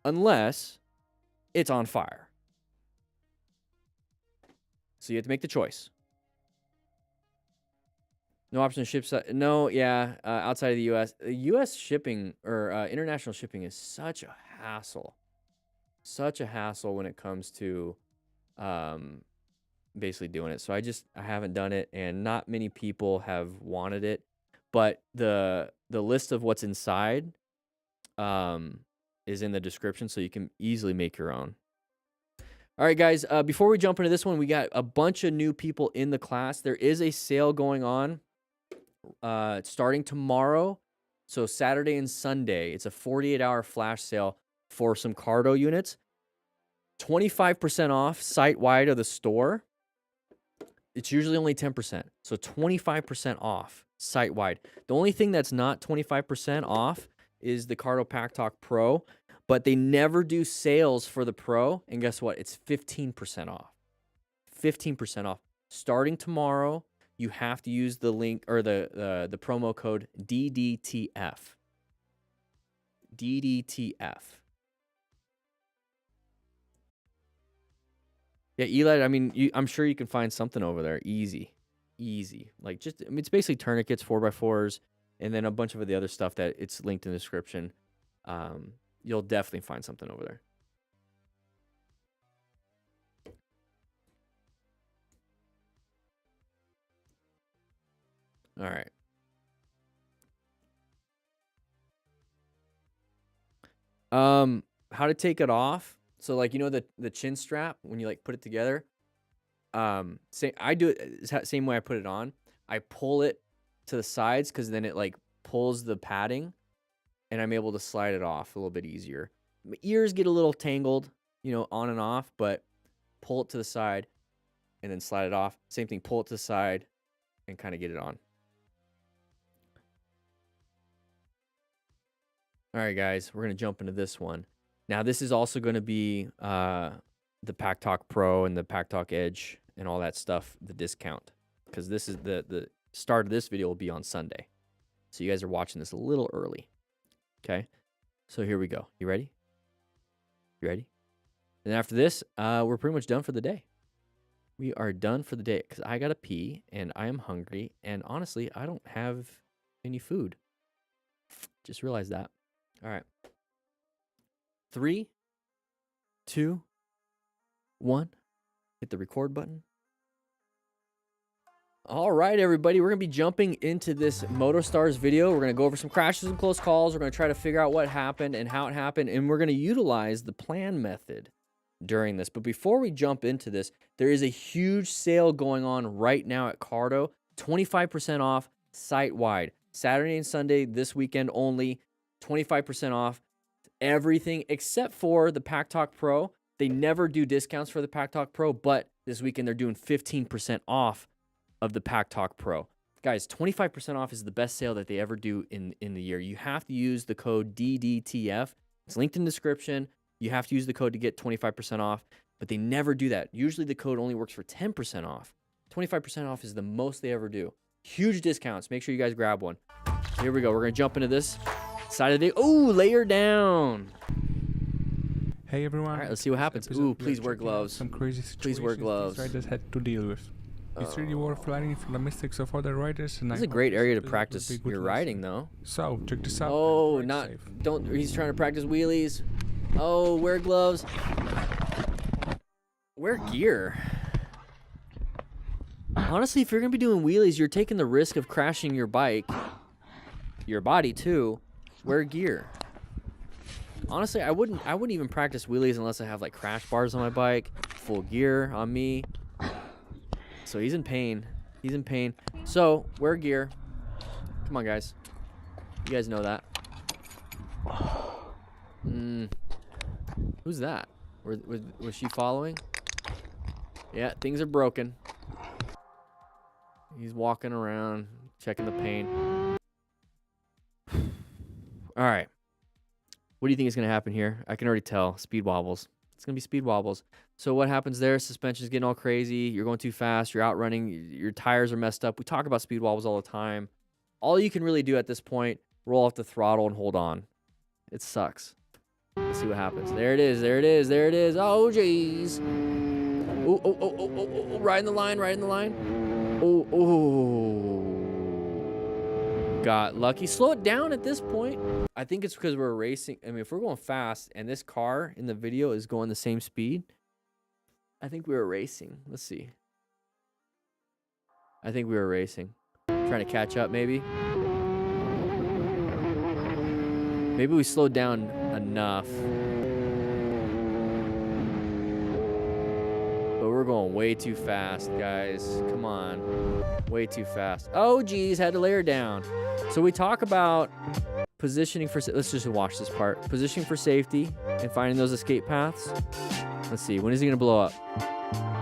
unless it's on fire. So you have to make the choice. No option to ship. Outside of the U.S. U.S. shipping or international shipping is such a hassle. Such a hassle when it comes to basically doing it. So I haven't done it, and not many people have wanted it. But the list of what's inside is in the description, so you can easily make your own. All right, guys, before we jump into this one, we got a bunch of new people in the class. There is a sale going on starting tomorrow. So Saturday and Sunday, it's a 48-hour flash sale for some Cardo units. 25% off site-wide of the store. It's usually only 10%. So 25% off site-wide. The only thing that's not 25% off is the Cardo Pack Talk Pro, but they never do sales for the Pro, and guess what? It's 15% off. 15% off. Starting tomorrow, you have to use the link or the promo code DDTF. DDTF. Yeah, Eli, I mean, I'm sure you can find something over there. Easy. Like, just, I mean, it's basically tourniquets, 4x4s, and then a bunch of the other stuff that it's linked in the description. You'll definitely find something over there. All right. How to take it off. So, like, you know, the chin strap, when you like put it together, I do it same way I put it on. I pull it to the sides because then it like pulls the padding, and I'm able to slide it off a little bit easier. My ears get a little tangled, you know, on and off, but pull it to the side and then slide it off. Same thing, pull it to the side and kind of get it on. All right, guys, we're going to jump into this one. Now, this is also going to be the Pack Talk Pro and the Pack Talk Edge and all that stuff, the discount, because this is the start of this video will be on Sunday. So you guys are watching this a little early. Okay, so here we go. You ready? You ready? And after this, we're pretty much done for the day. We are done for the day because I got to pee and I am hungry. And honestly, I don't have any food. Just realized that. All right. 3, 2, 1. Hit the record button. All right, everybody. We're going to be jumping into this MotoStars video. We're going to go over some crashes and close calls. We're going to try to figure out what happened and how it happened. And we're going to utilize the plan method during this. But before we jump into this, there is a huge sale going on right now at Cardo. 25% off site-wide. Saturday and Sunday, this weekend only. 25% off everything except for the Pack Talk Pro. They never do discounts for the Pack Talk Pro, but this weekend they're doing 15% off of the Pack Talk Pro. Guys, 25% off is the best sale that they ever do in the year. You have to use the code DDTF. It's linked in the description. You have to use the code to get 25% off, but they never do that. Usually the code only works for 10% off. 25% off is the most they ever do. Huge discounts. Make sure you guys grab one. Here we go. We're going to jump into this side of the day. Oh, layer down. Hey everyone. All right, let's see what happens. Ooh, please wear gloves. Some crazy situations please wear gloves. these riders had to deal with. It's really worth learning from the mistakes of other riders. And this is a great area to practice your riding, though. So check this out. Oh, not safe. Don't. He's trying to practice wheelies. Oh, wear gloves. Wear gear. Honestly, if you're gonna be doing wheelies, you're taking the risk of crashing your bike, your body too. Wear gear. Honestly, I wouldn't even practice wheelies unless I have like crash bars on my bike, full gear on me. So he's in pain. He's in pain. So wear gear. Come on, guys. You guys know that. Who's that? Was she following? Yeah, things are broken. He's walking around, checking the pain. All right. What do you think is going to happen here? I can already tell. Speed wobbles. It's going to be speed wobbles. So what happens there? Suspension's getting all crazy. You're going too fast. You're outrunning. Your tires are messed up. We talk about speed wobbles all the time. All you can really do at this point, roll off the throttle and hold on. It sucks. Let's see what happens. There it is. There it is. There it is. Oh, jeez. Oh. Right in the line. Right in the line. Oh. Got lucky. Slow it down at this point. I think it's because we're racing. I mean, if we're going fast and this car in the video is going the same speed, I think we were racing. Let's see. I think we were racing. Trying to catch up, maybe. Maybe we slowed down enough. But we're going way too fast, guys. Come on. Way too fast. Oh, geez. Had to layer down. So we talk about positioning for... Let's just watch this part. Positioning for safety and finding those escape paths. Let's see. When is he going to blow up?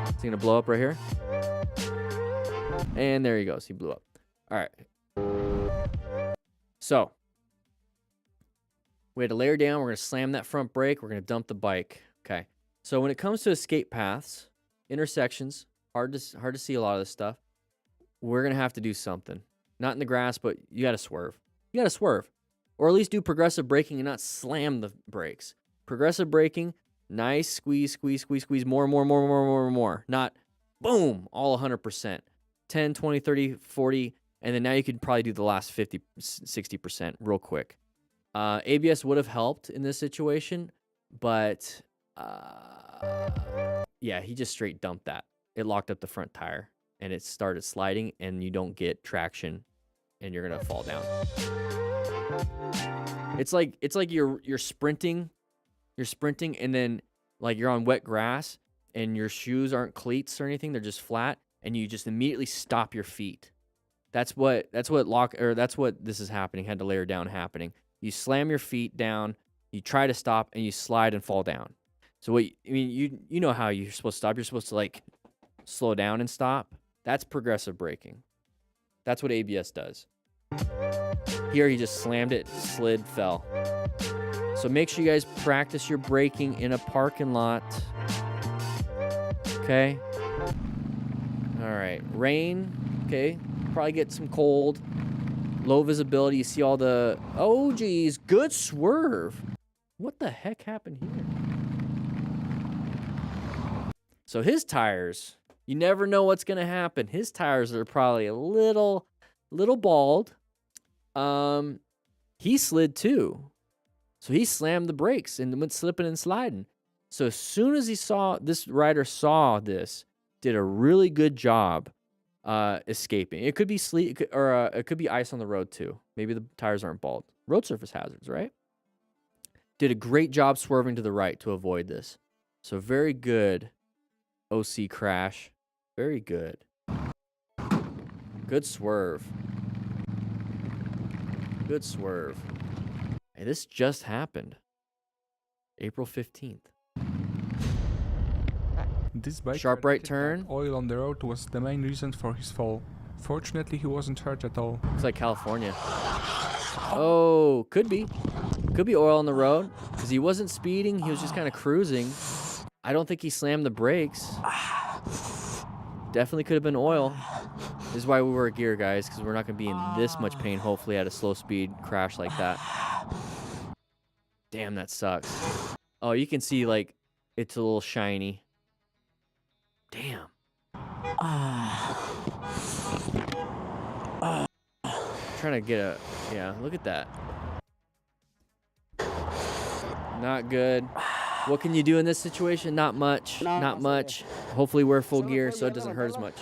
Is he going to blow up right here? And there he goes. He blew up. All right. So we had to layer down. We're going to slam that front brake. We're going to dump the bike. Okay. So when it comes to escape paths, intersections, hard to see a lot of this stuff. We're going to have to do something. Not in the grass, but you got to swerve. You got to swerve. Or at least do progressive braking and not slam the brakes. Progressive braking, nice squeeze, squeeze, squeeze, squeeze, more, more, more, more, more, more. Not boom, all 100%. 10, 20, 30, 40, and then now you could probably do the last 50, 60% real quick. ABS would have helped in this situation, but yeah, he just straight dumped that. It locked up the front tire, and it started sliding, and you don't get traction, and you're gonna fall down. It's like you're sprinting, and then like you're on wet grass, and your shoes aren't cleats or anything; they're just flat, and you just immediately stop your feet. That's what this is happening. Had to layer down happening. You slam your feet down, you try to stop, and you slide and fall down. So you know how you're supposed to stop. You're supposed to like slow down and stop. That's progressive braking. That's what ABS does. Here he just slammed it, slid, fell. So make sure you guys practice your braking in a parking lot. Okay. All right. Rain. Okay. Probably get some cold. Low visibility. You see all the... Oh, geez. Good swerve. What the heck happened here? So his tires, you never know what's going to happen. His tires are probably a little bald. He slid too. So he slammed the brakes and went slipping and sliding. So as soon as this rider saw this, did a really good job escaping. It could be sleet, it could be ice on the road too. Maybe the tires aren't bald. Road surface hazards, right? Did a great job swerving to the right to avoid this. So very good OC crash. Very good. Good swerve. Good swerve. Hey, this just happened. April 15th. This bike Sharp right turn. Oil on the road was the main reason for his fall. Fortunately, he wasn't hurt at all. Looks like California. Oh, could be. Could be oil on the road because he wasn't speeding. He was just kind of cruising. I don't think he slammed the brakes. Definitely could have been oil. This is why we wear gear, guys, because we're not going to be in this much pain, hopefully, at a slow speed crash like that. Damn, that sucks. Oh, you can see, like, it's a little shiny. Damn. Trying to get a... Yeah, look at that. Not good. What can you do in this situation? Not much. Not much. Hopefully wear full gear so it doesn't hurt as much.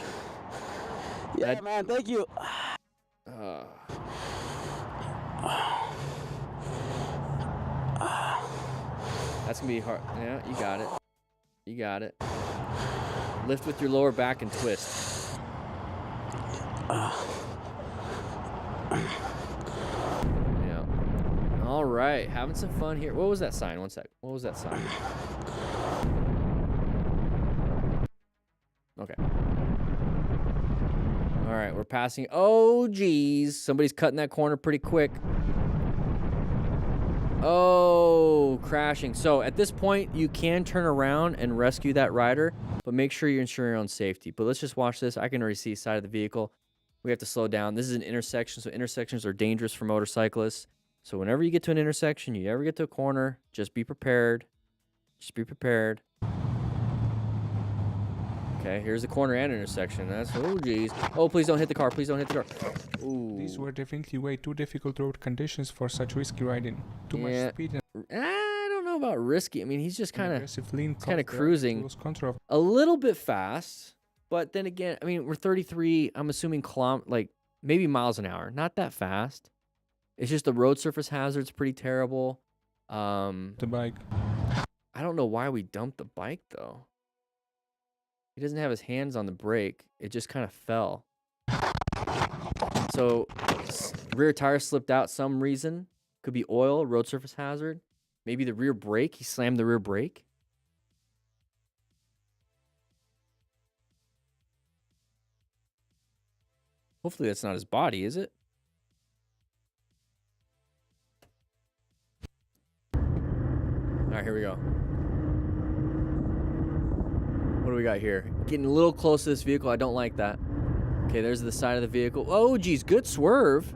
Yeah, man, thank you. That's gonna be hard. Yeah, you got it. You got it. Lift with your lower back and twist. Yeah. All right, having some fun here. What was that sign? One sec. What was that sign? Okay. All right, we're passing. Oh, geez. Somebody's cutting that corner pretty quick. Oh, crashing. So at this point, you can turn around and rescue that rider, but make sure you ensure your own safety. But let's just watch this. I can already see the side of the vehicle. We have to slow down. This is an intersection, so intersections are dangerous for motorcyclists. So whenever you get to an intersection, you ever get to a corner, just be prepared. Just be prepared. Okay, here's the corner and intersection. That's, oh, geez. Oh, please don't hit the car. Please don't hit the car. Ooh. These were definitely way too difficult road conditions for such risky riding. Too much speed and I don't know about risky. I mean, he's just kind of cruising. Lose control. A little bit fast, but then again, I mean, we're 33, I'm assuming like maybe miles an hour. Not that fast. It's just the road surface hazard's pretty terrible. The bike. I don't know why we dumped the bike, though. He doesn't have his hands on the brake. It just kind of fell. So, rear tire slipped out some reason. Could be oil, road surface hazard. Maybe the rear brake. He slammed the rear brake. Hopefully that's not his body, is it? All right, here we go. What do we got here? Getting a little close to this vehicle. I don't like that. Okay, there's the side of the vehicle. Oh, geez, good swerve.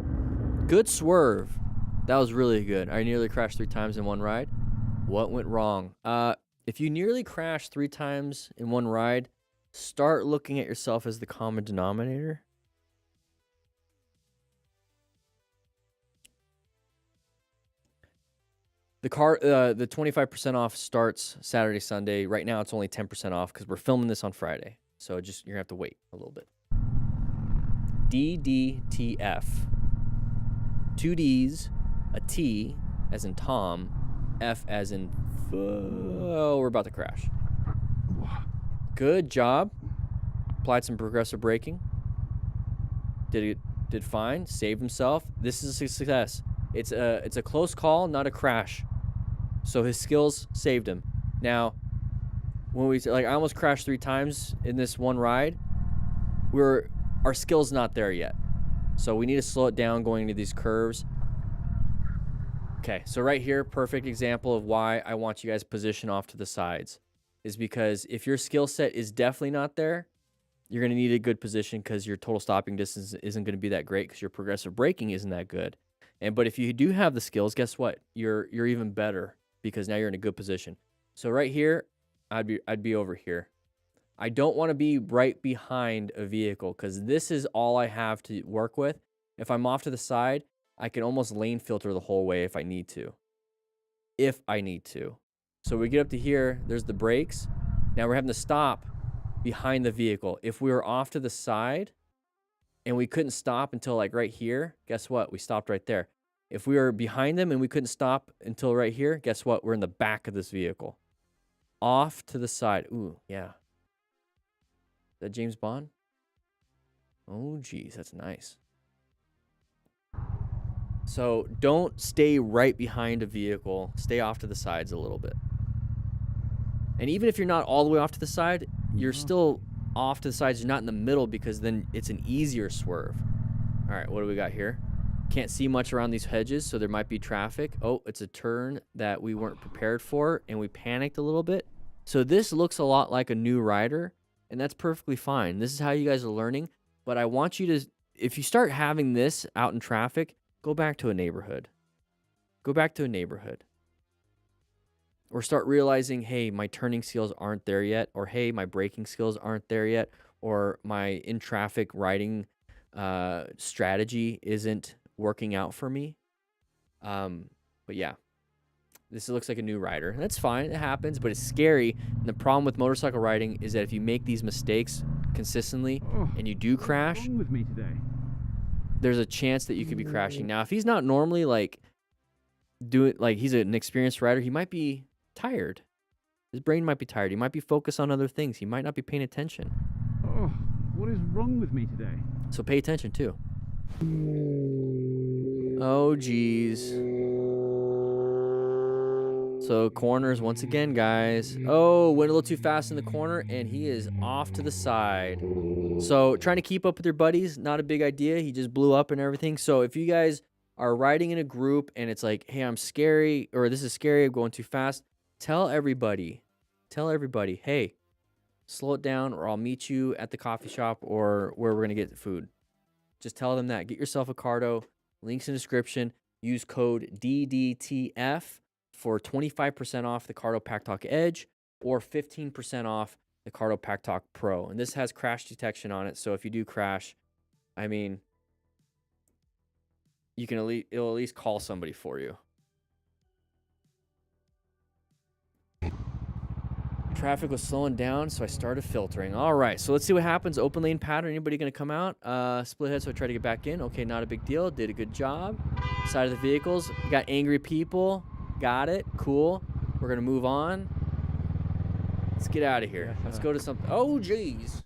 Good swerve. That was really good. I nearly crashed 3 times in one ride. What went wrong? If you nearly crash 3 times in one ride, start looking at yourself as the common denominator. The 25% off starts Saturday, Sunday. Right now, it's only 10% off because we're filming this on Friday. So just you're gonna have to wait a little bit. DDTF. 2 D's, a T as in Tom, F as in oh, we're about to crash. Good job. Applied some progressive braking. Did fine. Saved himself. This is a success. It's a close call, not a crash. So his skills saved him. Now, when I almost crashed 3 times in this one ride, our skill's not there yet. So we need to slow it down going into these curves. Okay, so right here, perfect example of why I want you guys to position off to the sides. Is because if your skill set is definitely not there, you're going to need a good position because your total stopping distance isn't going to be that great because your progressive braking isn't that good. But if you do have the skills, guess what? You're even better because now you're in a good position. So right here, I'd be over here. I don't want to be right behind a vehicle because this is all I have to work with. If I'm off to the side, I can almost lane filter the whole way if I need to. So we get up to here, there's the brakes. Now we're having to stop behind the vehicle. If we were off to the side and we couldn't stop until like right here, guess what? We stopped right there. If we were behind them and we couldn't stop until right here, guess what? We're in the back of this vehicle. Off to the side. Ooh, yeah. Is that James Bond? Oh, geez, that's nice. So don't stay right behind a vehicle. Stay off to the sides a little bit. And even if you're not all the way off to the side, you're still off to the sides. You're not in the middle because then it's an easier swerve. All right, what do we got here? Can't see much around these hedges, so there might be traffic. Oh, it's a turn that we weren't prepared for, and we panicked a little bit. So this looks a lot like a new rider, and that's perfectly fine. This is how you guys are learning. But I want you to, if you start having this out in traffic, go back to a neighborhood. Go back to a neighborhood. Or start realizing, hey, my turning skills aren't there yet. Or, hey, my braking skills aren't there yet. Or my in-traffic riding strategy isn't working out for me. But yeah, this looks like a new rider. That's fine. It happens, but it's scary. And the problem with motorcycle riding is that if you make these mistakes consistently and you do crash, What's wrong with me today? there's a chance that you could be crashing. Now, if he's not normally like he's an experienced rider, he might be tired. His brain might be tired. He might be focused on other things. He might not be paying attention. Oh, what is wrong with me today? So pay attention too. Oh, geez. So corners once again, guys. Oh, went a little too fast in the corner, and he is off to the side. So trying to keep up with your buddies, not a big idea. He just blew up and everything. So if you guys are riding in a group and it's like, hey, I'm scary, or this is scary, I'm going too fast, tell everybody, hey, slow it down, or I'll meet you at the coffee shop or where we're going to get food. Just tell them that. Get yourself a Cardo. Links in the description. Use code DDTF for 25% off the Cardo Pack Talk Edge or 15% off the Cardo Pack Talk Pro. And this has crash detection on it, so if you do crash, I mean, you can it'll at least call somebody for you. Traffic was slowing down, so I started filtering. All right, so let's see what happens. Open lane pattern. Anybody going to come out? Split head, so I try to get back in. Okay, not a big deal. Did a good job. Side of the vehicles. We got angry people. Got it. Cool. We're going to move on. Let's get out of here. Let's go to something. Oh, geez.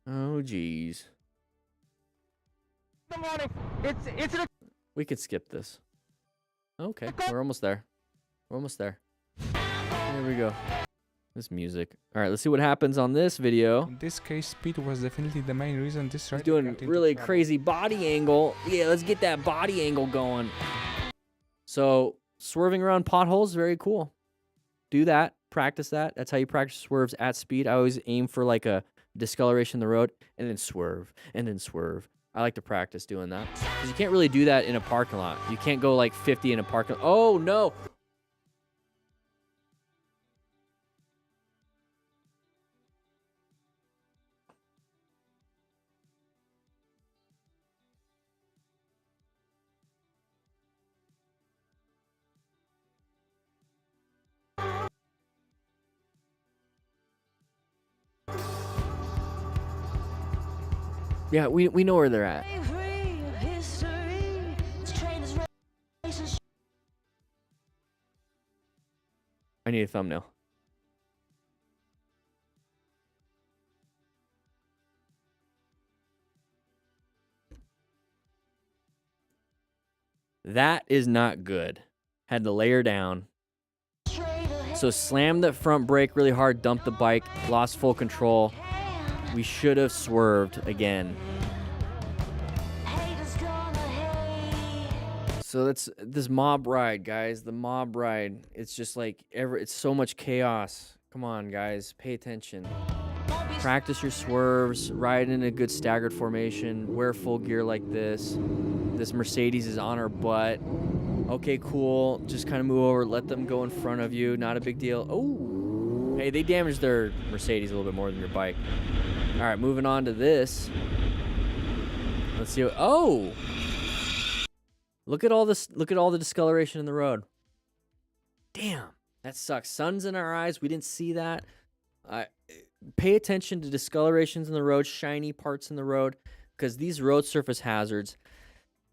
Oh, geez. Good morning. We could skip this. Okay, we're almost there. We're almost there. There we go. This music. All right, let's see what happens on this video. In this case, speed was definitely the main reason this rider He's doing got into really trouble. crazy body angle. Yeah, let's get that body angle going. So swerving around potholes, very cool. Do that. Practice that. That's how you practice swerves at speed. I always aim for like a discoloration in the road, and then swerve, and then swerve. I like to practice doing that. Because you can't really do that in a parking lot. You can't go like 50 in a parking lot. Oh, no. Yeah, we know where they're at. I need a thumbnail. That is not good. Had to layer down. So slammed the front brake really hard, dumped the bike, lost full control. We should have swerved again. So that's this mob ride, guys. The mob ride. It's just like it's so much chaos. Come on, guys. Pay attention. Practice your swerves. Ride in a good staggered formation. Wear full gear like this. This Mercedes is on her butt. Okay, cool. Just kind of move over. Let them go in front of you. Not a big deal. Oh. Hey, they damaged their Mercedes a little bit more than your bike. All right, moving on to this. Let's see. Oh. Look at all this. Look at all the discoloration in the road. Damn, that sucks. Sun's in our eyes. We didn't see that. Pay attention to discolorations in the road, shiny parts in the road, because these road surface hazards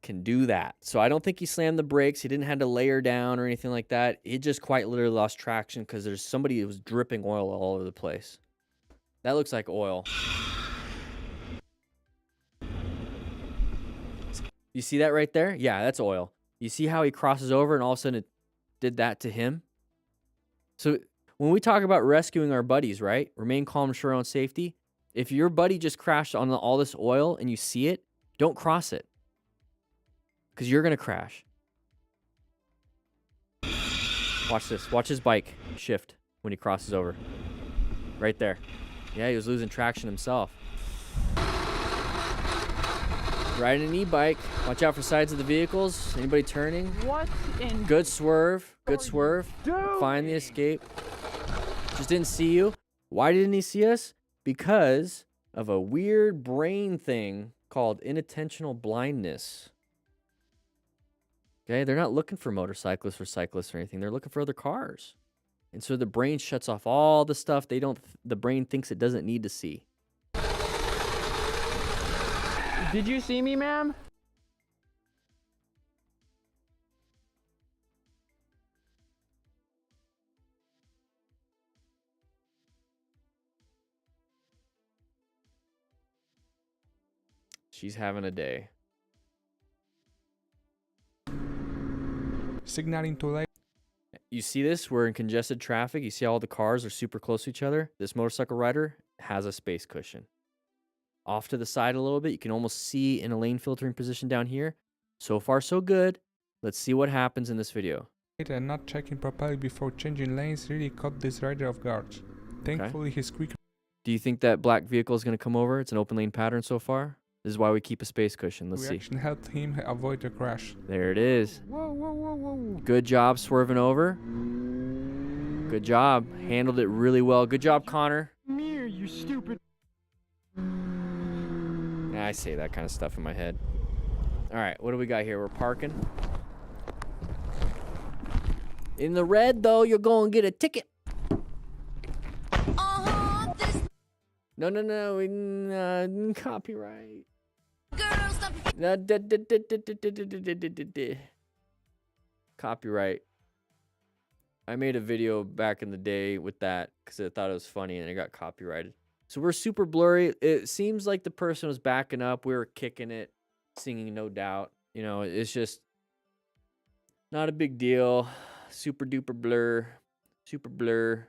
can do that. So I don't think he slammed the brakes. He didn't have to layer down or anything like that. He just quite literally lost traction because there's somebody who was dripping oil all over the place. That looks like oil. You see that right there? Yeah, that's oil. You see how he crosses over and all of a sudden it did that to him? So when we talk about rescuing our buddies, right? Remain calm, ensure your own safety. If your buddy just crashed on all this oil and you see it, don't cross it. Because you're going to crash. Watch this. Watch his bike shift when he crosses over. Right there. Yeah, he was losing traction himself. Riding an e-bike. Watch out for sides of the vehicles. Anybody turning? What in... Good swerve. Good swerve. Find the escape. Just didn't see you. Why didn't he see us? Because of a weird brain thing called inattentional blindness. Okay, they're not looking for motorcyclists or cyclists or anything. They're looking for other cars. And so the brain shuts off all the stuff the brain thinks it doesn't need to see. Did you see me, ma'am? She's having a day. Signaling too late. You see this? We're in congested traffic. You see all the cars are super close to each other. This motorcycle rider has a space cushion. Off to the side a little bit. You can almost see in a lane filtering position down here. So far, so good. Let's see what happens in this video. And not checking properly before changing lanes really caught this rider off guard. Thankfully, his quick... Do you think that black vehicle is going to come over? It's an open lane pattern so far. This is why we keep a space cushion. Let's see. reaction helped him avoid a crash. There it is. Whoa, whoa, whoa, whoa. Good job swerving over. Good job. Handled it really well. Good job, Connor. Mirror, you stupid. I say that kind of stuff in my head. All right, what do we got here? We're parking. In the red, though, you're going to get a ticket. No, copyright. Copyright. I made a video back in the day with that because I thought it was funny and it got copyrighted. So we're super blurry. It seems like the person was backing up. We were kicking it, singing No Doubt. You know, it's just not a big deal. Super duper blur. Super blur.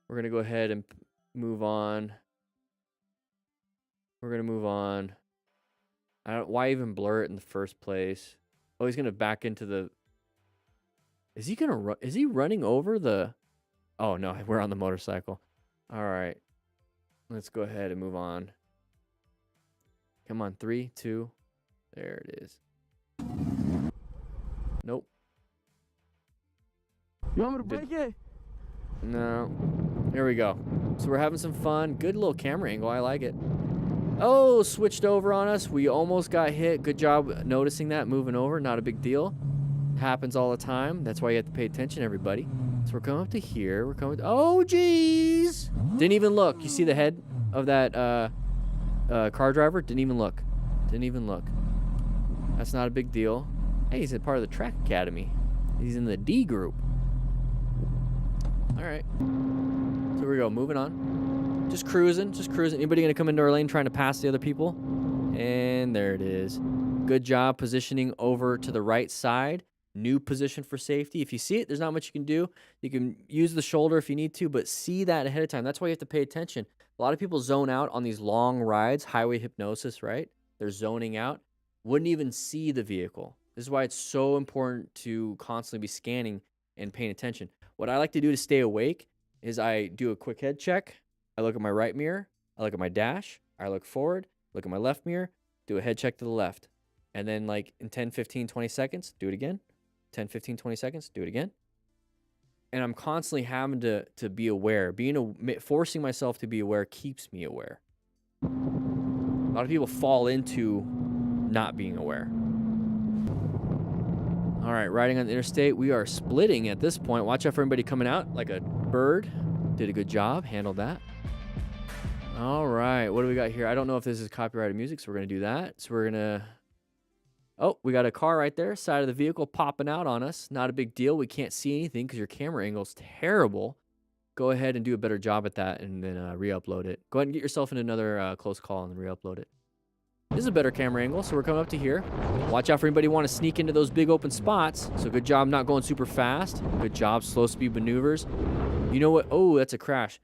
We're going to go ahead and move on. We're going to move on. Why even blur it in the first place? Oh, he's going to back into the... Is he going to run? Is he running over the... Oh, no, we're on the motorcycle. All right. Let's go ahead and move on. Come on, 3, 2. There it is. Nope. You want me to break it? No. Here we go. So we're having some fun. Good little camera angle. I like it. Oh, switched over on us. We almost got hit. Good job noticing that. Moving over. Not a big deal. Happens all the time. That's why you have to pay attention, everybody. So we're coming up to here. We're coming. Oh, jeez. Didn't even look. You see the head of that car driver? Didn't even look. Didn't even look. That's not a big deal. Hey, he's a part of the track academy. He's in the D group. All right. So here we go. Moving on. Just cruising. Just cruising. Anybody going to come into our lane trying to pass the other people? And there it is. Good job positioning over to the right side. New position for safety. If you see it, there's not much you can do. You can use the shoulder if you need to, but see that ahead of time. That's why you have to pay attention. A lot of people zone out on these long rides, highway hypnosis, right? They're zoning out. Wouldn't even see the vehicle. This is why it's so important to constantly be scanning and paying attention. What I like to do to stay awake is I do a quick head check. I look at my right mirror. I look at my dash. I look forward. Look at my left mirror. Do a head check to the left. And then like in 10, 15, 20 seconds, do it again. 10, 15, 20 seconds, do it again. And I'm constantly having to be aware. Forcing myself to be aware keeps me aware. A lot of people fall into not being aware. All right, riding on the interstate. We are splitting at this point. Watch out for everybody coming out like a bird. Did a good job. Handled that. All right, what do we got here? I don't know if this is copyrighted music, so we're going to do that. So we're going to... Oh, we got a car right there, side of the vehicle popping out on us. Not a big deal. We can't see anything because your camera angle is terrible. Go ahead and do a better job at that and then re-upload it. Go ahead and get yourself in another close call and re-upload it. This is a better camera angle, so we're coming up to here. Watch out for anybody who want to sneak into those big open spots. So good job not going super fast. Good job, slow speed maneuvers. You know what? Oh, that's a crash.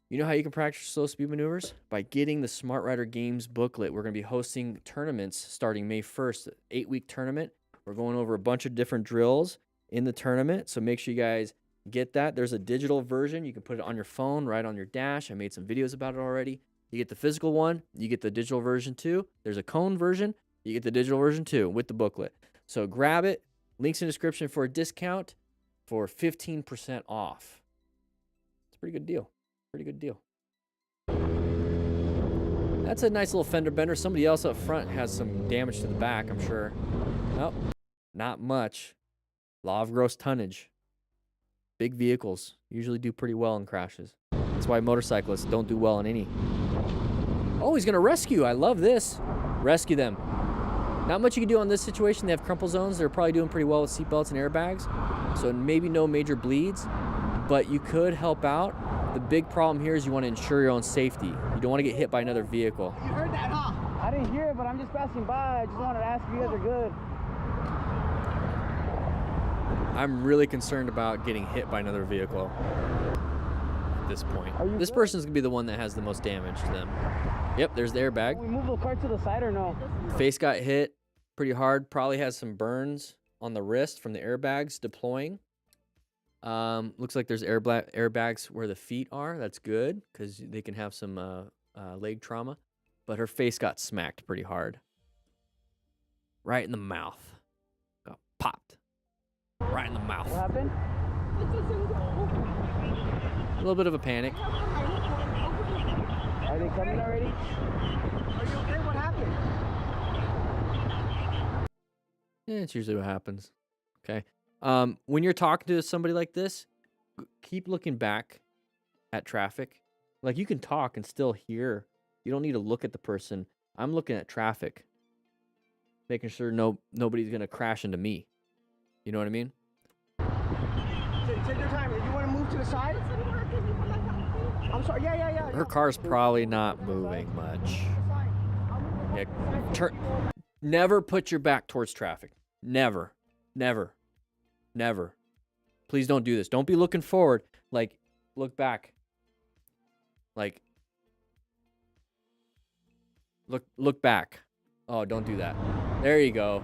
You know how you can practice slow speed maneuvers? By getting the Smart Rider Games booklet. We're going to be hosting tournaments starting May 1st, 8-week tournament. We're going over a bunch of different drills in the tournament, so make sure you guys get that. There's a digital version. You can put it on your phone, right on your dash. I made some videos about it already. You get the physical one. You get the digital version too. There's a cone version. You get the digital version too with the booklet. So grab it. Links in the description for a discount for 15% off. It's a pretty good deal. Pretty good deal. That's a nice little fender bender. Somebody else up front has some damage to the back, I'm sure. Nope, not much. Law of gross tonnage. Big vehicles usually do pretty well in crashes. That's why motorcyclists don't do well in any. Oh, he's going to rescue. I love this. Rescue them. Not much you can do on this situation. They have crumple zones. They're probably doing pretty well with seatbelts and airbags. So maybe no major bleeds, but you could help out. The big problem here is you want to ensure your own safety. You don't want to get hit by another vehicle. You heard that, huh? I didn't hear it, but I'm just passing by. I just wanted to ask if you guys are good. I'm really concerned about getting hit by another vehicle at this point. This person's going to be the one that has the most damage to them. Yep, there's the airbag. We move the car to the side or no? Face got hit pretty hard. Probably has some burns on the wrist from the airbags deploying. Looks like there's airbags where the feet are. That's good because they can have some leg trauma. But her face got smacked pretty hard. Right in the mouth. Got popped. Right in the mouth. What happened? A little bit of a panic. Are they coming already? Are you okay? What happened? Yeah, it's usually what happens. Okay. When you're talking to somebody like this, keep looking back at traffic. Like you can talk and still hear. You don't need to look at the person. I'm looking at traffic, making sure nobody's gonna crash into me. You know what I mean? Take your time. You want to move to the side? I'm sorry. Yeah. Her car's probably not moving much. Yeah, never put your back towards traffic. Never. Please don't do this. Don't be looking forward. Like, look back. Like, look back. Oh, don't do that. There you go.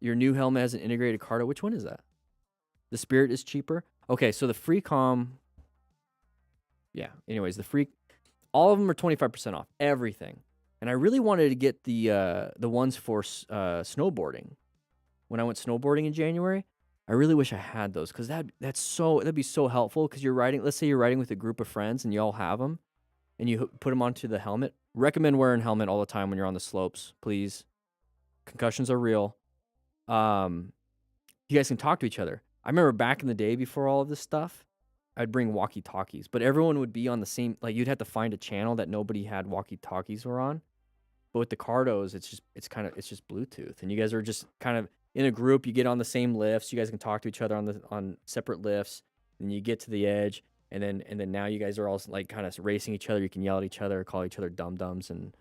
Your new helmet has an integrated cardo. Which one is that? The Spirit is cheaper. Okay, so the free com. Yeah. Anyways, all of them are 25% off everything. And I really wanted to get the ones for snowboarding. When I went snowboarding in January, I really wish I had those because that'd be so helpful. Because you're riding. Let's say you're riding with a group of friends and you all have them, and you put them onto the helmet. Recommend wearing helmet all the time when you're on the slopes, please. Concussions are real. You guys can talk to each other. I remember back in the day before all of this stuff, I'd bring walkie-talkies, but everyone would be on the same, like you'd have to find a channel that nobody had walkie-talkies were on. But with the cardos, it's just Bluetooth, and you guys are just kind of in a group. You get on the same lifts. You guys can talk to each other on separate lifts, and you get to the edge, and then now you guys are all like kind of racing each other. You can yell at each other, call each other dum-dums, and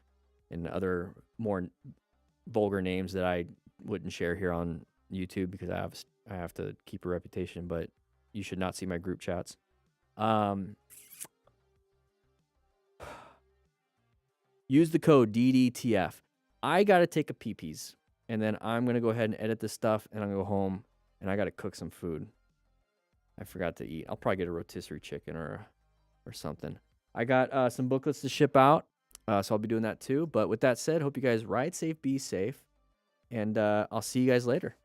other more vulgar names that I wouldn't share here on YouTube because I have to keep a reputation. But you should not see my group chats. Use the code DDTF. I got to take a pee-pees, and then I'm going to go ahead and edit this stuff, and I'm going to go home, and I got to cook some food. I forgot to eat. I'll probably get a rotisserie chicken or something. I got some booklets to ship out, so I'll be doing that too. But with that said, hope you guys ride safe, be safe, and I'll see you guys later.